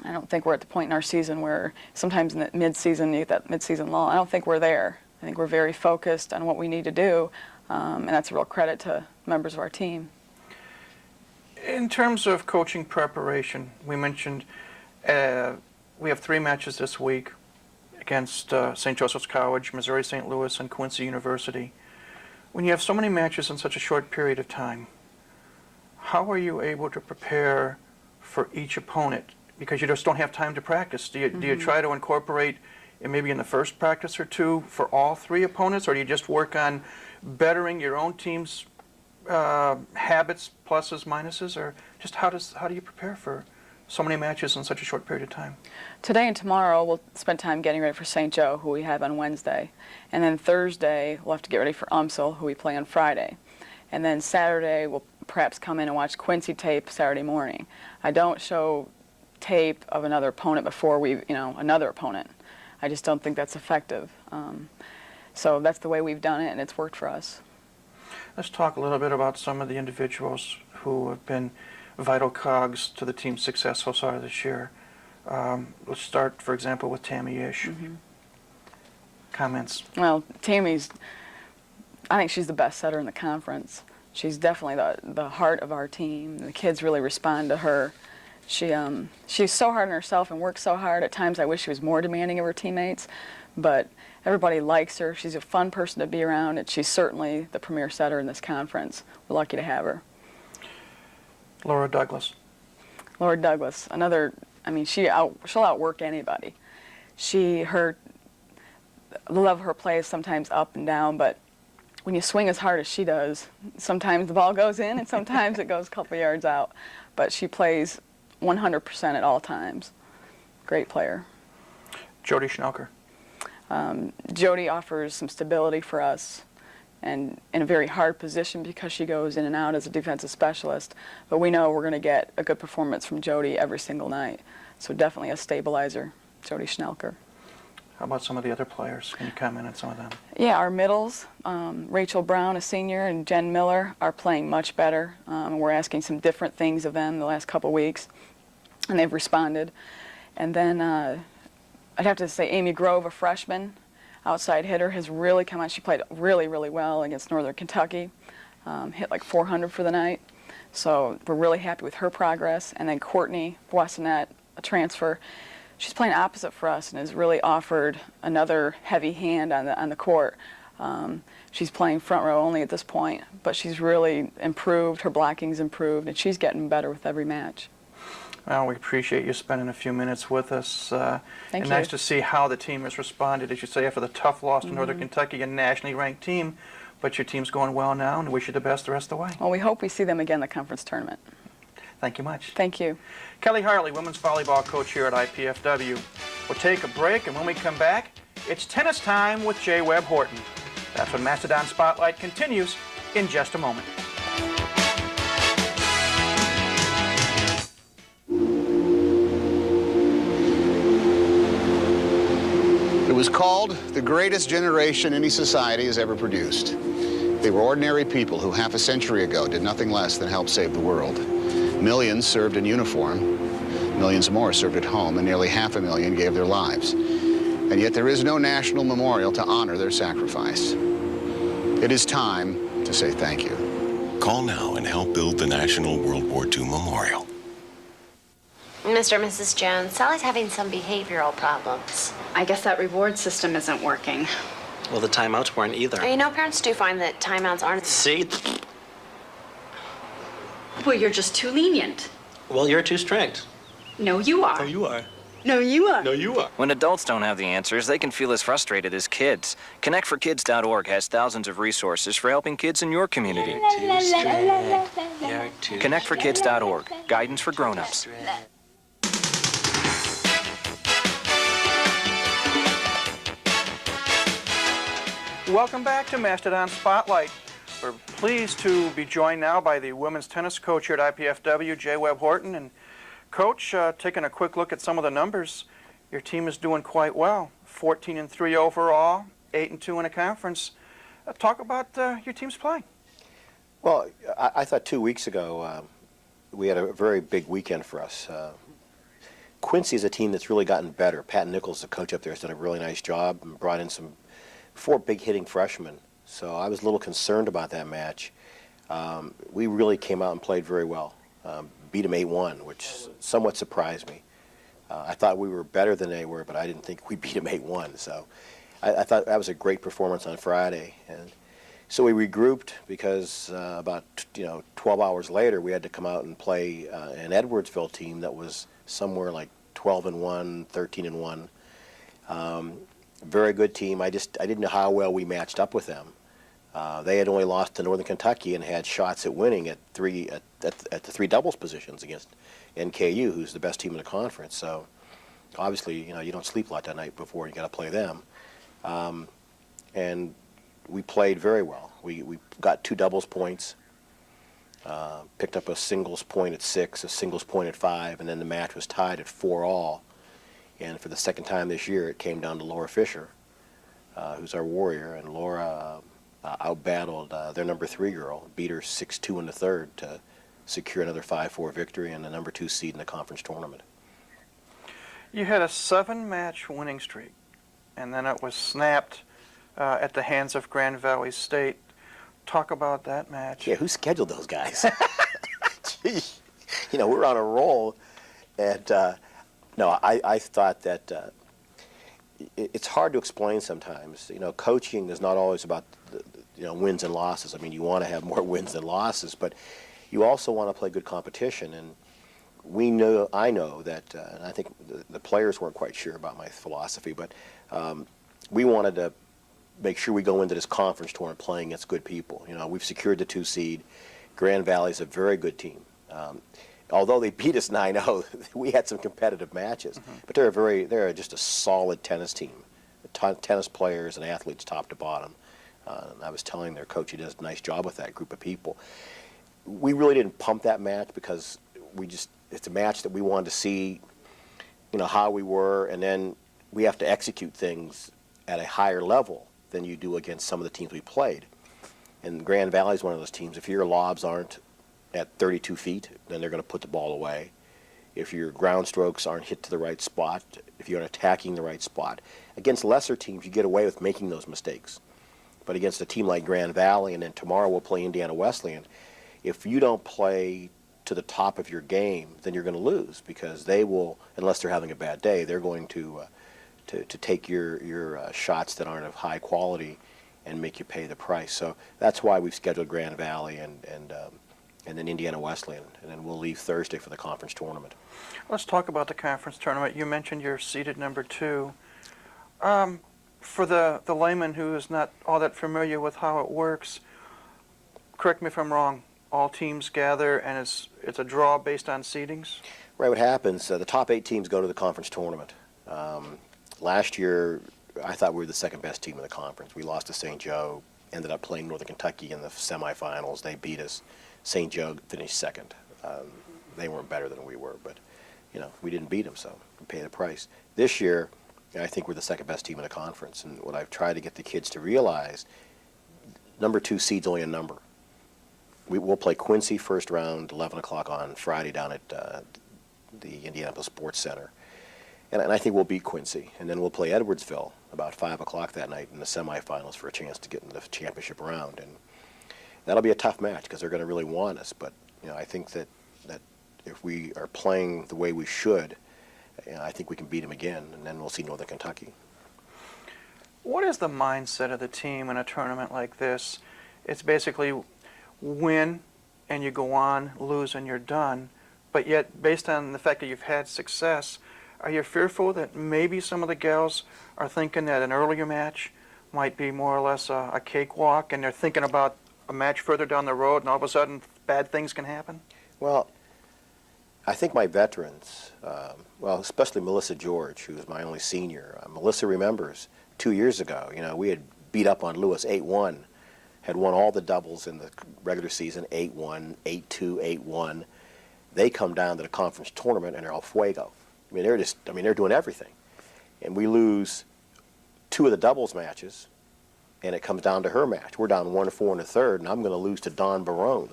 P: I don't think we're at the point in our season where sometimes in the mid-season you get that mid-season lull. I don't think we're there. I think we're very focused on what we need to do, and that's a real credit to members of our team.
A: In terms of coaching preparation, we mentioned we have 3 matches this week against St. Joseph's College, Missouri St. Louis, and Quincy University. When you have so many matches in such a short period of time, how are you able to prepare for each opponent? Because you just don't have time to practice. Do you try to incorporate maybe in the first practice or 2 for all 3 opponents, or do you just work on bettering your own team's habits, pluses, minuses, or just how do you prepare for so many matches in such a short period of time?
P: Today and tomorrow we'll spend time getting ready for St. Joe, who we have on Wednesday, and then Thursday we'll have to get ready for UMSL, who we play on Friday, and then Saturday we'll perhaps come in and watch Quincy tape Saturday morning. I don't show tape of another opponent before another opponent. I just don't think that's effective. So that's the way we've done it, and it's worked for us.
A: Let's talk a little bit about some of the individuals who have been vital cogs to the team's success so far this year. Let's start, for example, with Tammy Ish. Comments?
P: Well, I think she's the best setter in the conference. She's definitely the heart of our team. The kids really respond to her. She's so hard on herself and works so hard. At times I wish she was more demanding of her teammates, but everybody likes her. She's a fun person to be around, and she's certainly the premier setter in this conference. We're lucky to have her.
A: Laura Douglas.
P: Laura Douglas, she'll outwork anybody. The love of her play is sometimes up and down, but when you swing as hard as she does, sometimes the ball goes in and sometimes it goes a couple yards out. But she plays 100% at all times. Great player.
A: Jody Schnelker.
P: Jody offers some stability for us, and in a very hard position because she goes in and out as a defensive specialist. But we know we're going to get a good performance from Jody every single night. So definitely a stabilizer, Jody Schnelker.
A: How about some of the other players? Can you comment on some of them?
P: Yeah, our middles, Rachel Brown, a senior, and Jen Miller are playing much better. We're asking some different things of them the last couple weeks, and they've responded. And then I'd have to say Amy Grove, a freshman, outside hitter, has really come on. She played really, really well against Northern Kentucky, hit like 400 for the night. So we're really happy with her progress. And then Courtney Boissonette, a transfer, she's playing opposite for us and has really offered another heavy hand on the court. She's playing front row only at this point, but she's really improved. Her blocking's improved, and she's getting better with every match.
A: Well, we appreciate you spending a few minutes with us.
P: Thank you.
A: Nice to see how the team has responded, as you say, after the tough loss to Northern Kentucky, a nationally ranked team. But your team's going well now, and wish you the best the rest of the way.
P: Well, we hope we see them again in the conference tournament.
A: Thank you much.
P: Thank you.
A: Kelly Harley, women's volleyball coach here at IPFW. We'll take a break, and when we come back, it's tennis time with J. Webb Horton. That's when Mastodon Spotlight continues in just a moment.
T: was called the greatest generation any society has ever produced. They were ordinary people who half a century ago did nothing less than help save the world. Millions served in uniform, millions more served at home, and nearly 500,000 gave their lives. And yet there is no national memorial to honor their sacrifice. It is time to say thank you.
U: Call now and help build the National World War II Memorial.
G: Mr. and Mrs. Jones, Sally's having some behavioral problems.
I: I guess that reward system isn't working.
W: Well, the timeouts weren't either.
G: You know, parents do find that timeouts aren't...
W: See?
I: Well, you're just too lenient.
W: Well, you're too strict.
I: No, you are.
W: No, you are.
I: No, you are.
W: No, you are.
X: When adults don't have the answers, they can feel as frustrated as kids. ConnectForKids.org has thousands of resources for helping kids in your community. ConnectForKids.org, guidance for grown-ups.
A: Welcome back to Mastodon Spotlight. We're pleased to be joined now by the women's tennis coach here at IPFW, J. Webb Horton. And Coach, taking a quick look at some of the numbers, your team is doing quite well. 14-3 overall, 8-2 in a conference. Talk about your team's play.
Y: Well, I thought 2 weeks ago we had a very big weekend for us. Quincy is a team that's really gotten better. Pat Nichols, the coach up there, has done a really nice job and brought in some 4 big hitting freshmen. So I was a little concerned about that match. We really came out and played very well. Beat them 8-1, which somewhat surprised me. I thought we were better than they were, but I didn't think we beat them 8-1. So I thought that was a great performance on Friday. And so we regrouped because about 12 hours later we had to come out and play an Edwardsville team that was somewhere like 12-1, 13-1. Very good team. I didn't know how well we matched up with them. They had only lost to Northern Kentucky and had shots at winning at the 3 doubles positions against NKU, who's the best team in the conference. So obviously, you don't sleep a lot that night before you got to play them. And we played very well. We got 2 doubles points, picked up a singles point at 6, a singles point at 5, and then the match was tied at 4-all. And for the second time this year, it came down to Laura Fisher, who's our warrior, and Laura out-battled their number 3 girl, beat her 6-2 in the third to secure another 5-4 victory and the number 2 seed in the conference tournament.
A: You had a 7-match winning streak, and then it was snapped at the hands of Grand Valley State. Talk about that match.
Y: Yeah, who scheduled those guys? Gee, we're on a roll, and no, I thought that it's hard to explain sometimes. Coaching is not always about wins and losses. I mean, you want to have more wins than losses, but you also want to play good competition. And I know that, and I think the players weren't quite sure about my philosophy, but we wanted to make sure we go into this conference tournament playing against good people. We've secured the 2 seed. Grand Valley's a very good team. Although they beat us 9-0, we had some competitive matches. But they're just a solid tennis team. Tennis players and athletes top to bottom. I was telling their coach he does a nice job with that group of people. We really didn't pump that match because it's a match that we wanted to see, how we were, and then we have to execute things at a higher level than you do against some of the teams we played. And Grand Valley's one of those teams. If your lobs aren't at 32 feet, then they're going to put the ball away. If your ground strokes aren't hit to the right spot, if you aren't attacking the right spot. Against lesser teams, you get away with making those mistakes. But against a team like Grand Valley, and then tomorrow we'll play Indiana Wesleyan, if you don't play to the top of your game, then you're going to lose because they will, unless they're having a bad day, they're going to take your shots that aren't of high quality and make you pay the price. So that's why we've scheduled Grand Valley and then Indiana Wesleyan, and then we'll leave Thursday for the conference tournament.
A: Let's talk about the conference tournament. You mentioned you're seeded number 2. For the layman who is not all that familiar with how it works, correct me if I'm wrong, all teams gather and it's a draw based on seedings?
Y: Right, what happens, the top 8 teams go to the conference tournament. Last year, I thought we were the second best team in the conference. We lost to St. Joe, ended up playing Northern Kentucky in the semifinals. They beat us. St. Joe finished second. They weren't better than we were, but we didn't beat them, so we pay the price. This year, I think we're the second best team in the conference. And what I've tried to get the kids to realize, number 2 seed's only a number. We'll play Quincy first round, 11 o'clock on Friday down at the Indianapolis Sports Center. And I think we'll beat Quincy. And then we'll play Edwardsville about 5 o'clock that night in the semifinals for a chance to get in the championship round. And that'll be a tough match because they're going to really want us. But I think that if we are playing the way we should, I think we can beat them again, and then we'll see Northern Kentucky.
A: What is the mindset of the team in a tournament like this? It's basically win and you go on, lose and you're done. But yet, based on the fact that you've had success, are you fearful that maybe some of the gals are thinking that an earlier match might be more or less a cakewalk, and they're thinking about a match further down the road, and all of a sudden bad things can happen?
Y: Well, I think my veterans, especially Melissa George, who is my only senior, Melissa remembers 2 years ago, we had beat up on Lewis 8-1, had won all the doubles in the regular season, 8-1, 8-2, 8-1. They come down to the conference tournament and they're al fuego. They're doing everything. And we lose 2 of the doubles matches, and it comes down to her match. We're down 1-4 in the third, and I'm going to lose to Dawn Barone.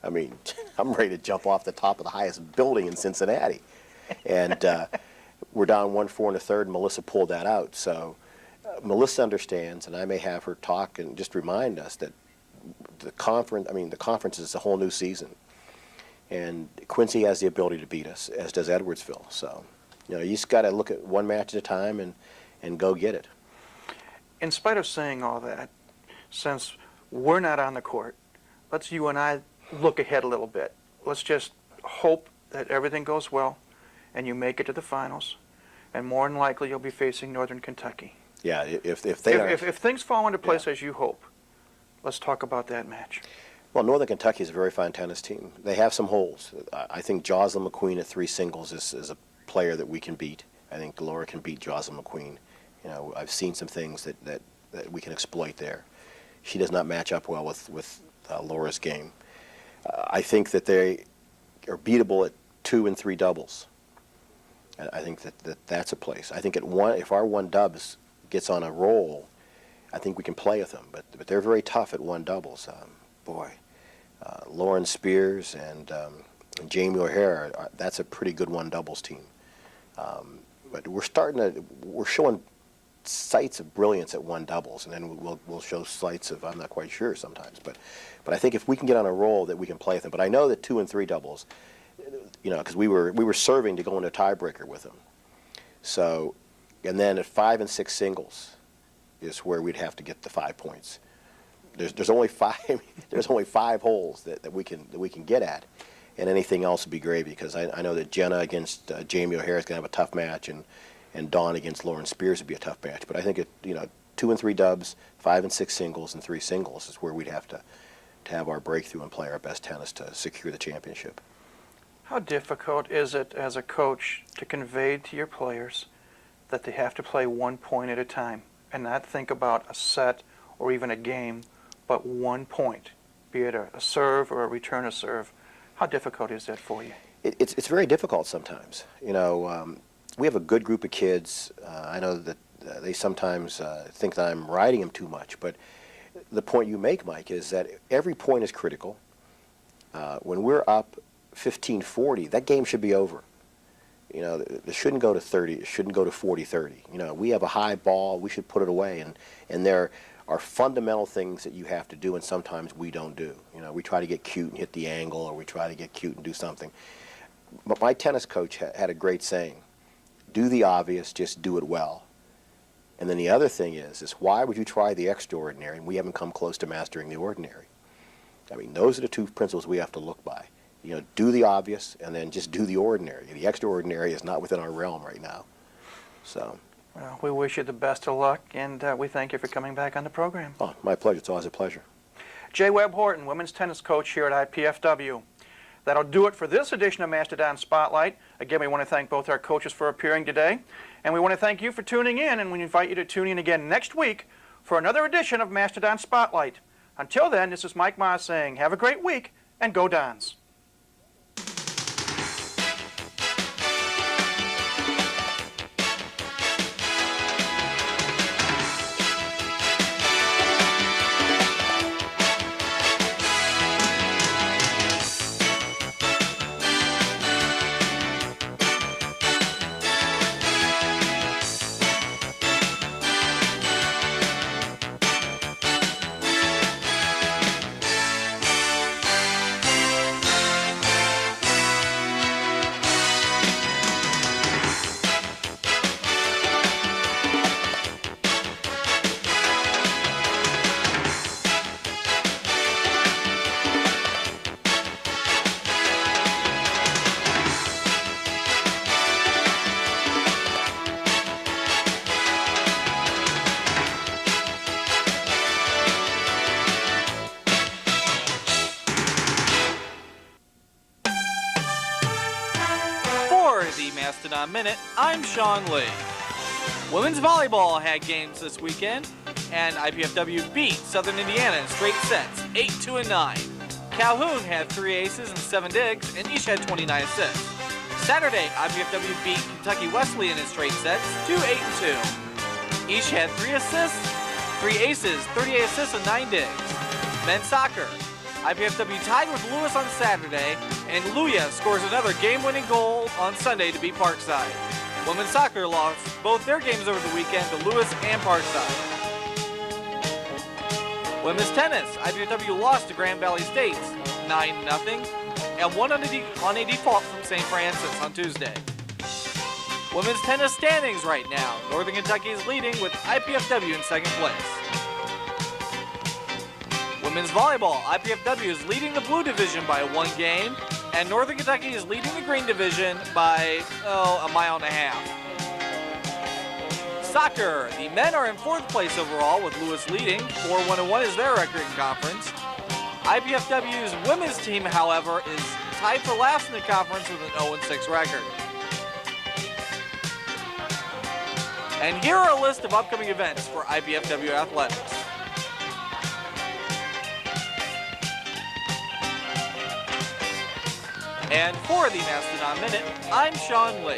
Y: I'm ready to jump off the top of the highest building in Cincinnati. And we're down 1-4 in the third, and Melissa pulled that out. So Melissa understands, and I may have her talk and just remind us that the conference is a whole new season. And Quincy has the ability to beat us, as does Edwardsville. So, you just got to look at one match at a time and go get it.
A: In spite of saying all that, since we're not on the court, let's you and I look ahead a little bit. Let's just hope that everything goes well and you make it to the finals, and more than likely you'll be facing Northern Kentucky.
Y: Yeah, if
A: things fall into place as you hope, let's talk about that match.
Y: Well, Northern Kentucky is a very fine tennis team. They have some holes. I think Jocelyn McQueen at 3 singles is a player that we can beat. I think Laura can beat Jocelyn McQueen. I've seen some things that we can exploit there. She does not match up well with Laura's game. I think that they are beatable at 2 and 3 doubles. I think that's a place. I think if our 1 dubs gets on a roll, I think we can play with them. But they're very tough at 1 doubles. Lauren Spears and Jamie O'Hara, that's a pretty good 1 doubles team. But we're showing sights of brilliance at 1 doubles, and then we'll show sights of, I'm not quite sure sometimes. But I think if we can get on a roll, that we can play with them. But I know that 2 and 3 doubles, because we were serving to go into a tiebreaker with them. So, and then at 5 and 6 singles is where we'd have to get the 5 points. There's only 5. There's only 5 holes that we can get at, and anything else would be gravy. Because I know that Jenna against Jamie O'Hara is going to have a tough match, and Dawn against Lauren Spears would be a tough match. But I think 2 and 3 dubs, 5 and 6 singles, and 3 singles is where we'd have to have our breakthrough and play our best tennis to secure the championship.
A: How difficult is it as a coach to convey to your players that they have to play 1 point at a time and not think about a set or even a game, but 1 point, be it a serve or a return of serve? How difficult is that for you?
Y: It's very difficult sometimes. We have a good group of kids. I know that they sometimes think that I'm riding them too much, but the point you make, Mike, is that every point is critical. When we're up 15-40, that game should be over. It shouldn't go to 30. It shouldn't go to 40-30. We have a high ball. We should put it away. And there are fundamental things that you have to do, and sometimes we don't do. We try to get cute and hit the angle, or we try to get cute and do something. But my tennis coach had a great saying: do the obvious, just do it well. And then the other thing is why would you try the extraordinary and we haven't come close to mastering the ordinary? Those are the 2 principles we have to look by. Do the obvious and then just do the ordinary. The extraordinary is not within our realm right now. So.
A: Well, we wish you the best of luck, and we thank you for coming back on the program.
Y: Oh, my pleasure. It's always a pleasure.
A: Jay Webb Horton, women's tennis coach here at IPFW. That'll do it for this edition of Mastodon Spotlight. Again, we want to thank both our coaches for appearing today, and we want to thank you for tuning in, and we invite you to tune in again next week for another edition of Mastodon Spotlight. Until then, this is Mike Moss saying have a great week, and go Dons.
M: Mastodon Minute, I'm Sean Lee. Women's volleyball had games this weekend, and IPFW beat Southern Indiana in straight sets, 8-2 and 9. Calhoun had 3 aces and 7 digs, and each had 29 assists. Saturday, IPFW beat Kentucky Wesleyan in straight sets, 2-8 and 2. Each had 3 assists, 3 aces, 38 assists, and 9 digs. Men's soccer, IPFW tied with Lewis on Saturday, and Luya scores another game-winning goal on Sunday to beat Parkside. Women's soccer lost both their games over the weekend to Lewis and Parkside. Women's tennis, IPFW lost to Grand Valley State 9-0 and won on a default from St. Francis on Tuesday. Women's tennis standings right now. Northern Kentucky is leading with IPFW in second place. Women's volleyball, IPFW is leading the blue division by 1 game, and Northern Kentucky is leading the green division by, a mile and a half. Soccer, the men are in 4th place overall with Lewis leading. 4-1-1 is their record in conference. IPFW's women's team, however, is tied for last in the conference with an 0-6 record. And here are a list of upcoming events for IPFW athletics. And for the Mastodon Minute, I'm Sean Lee.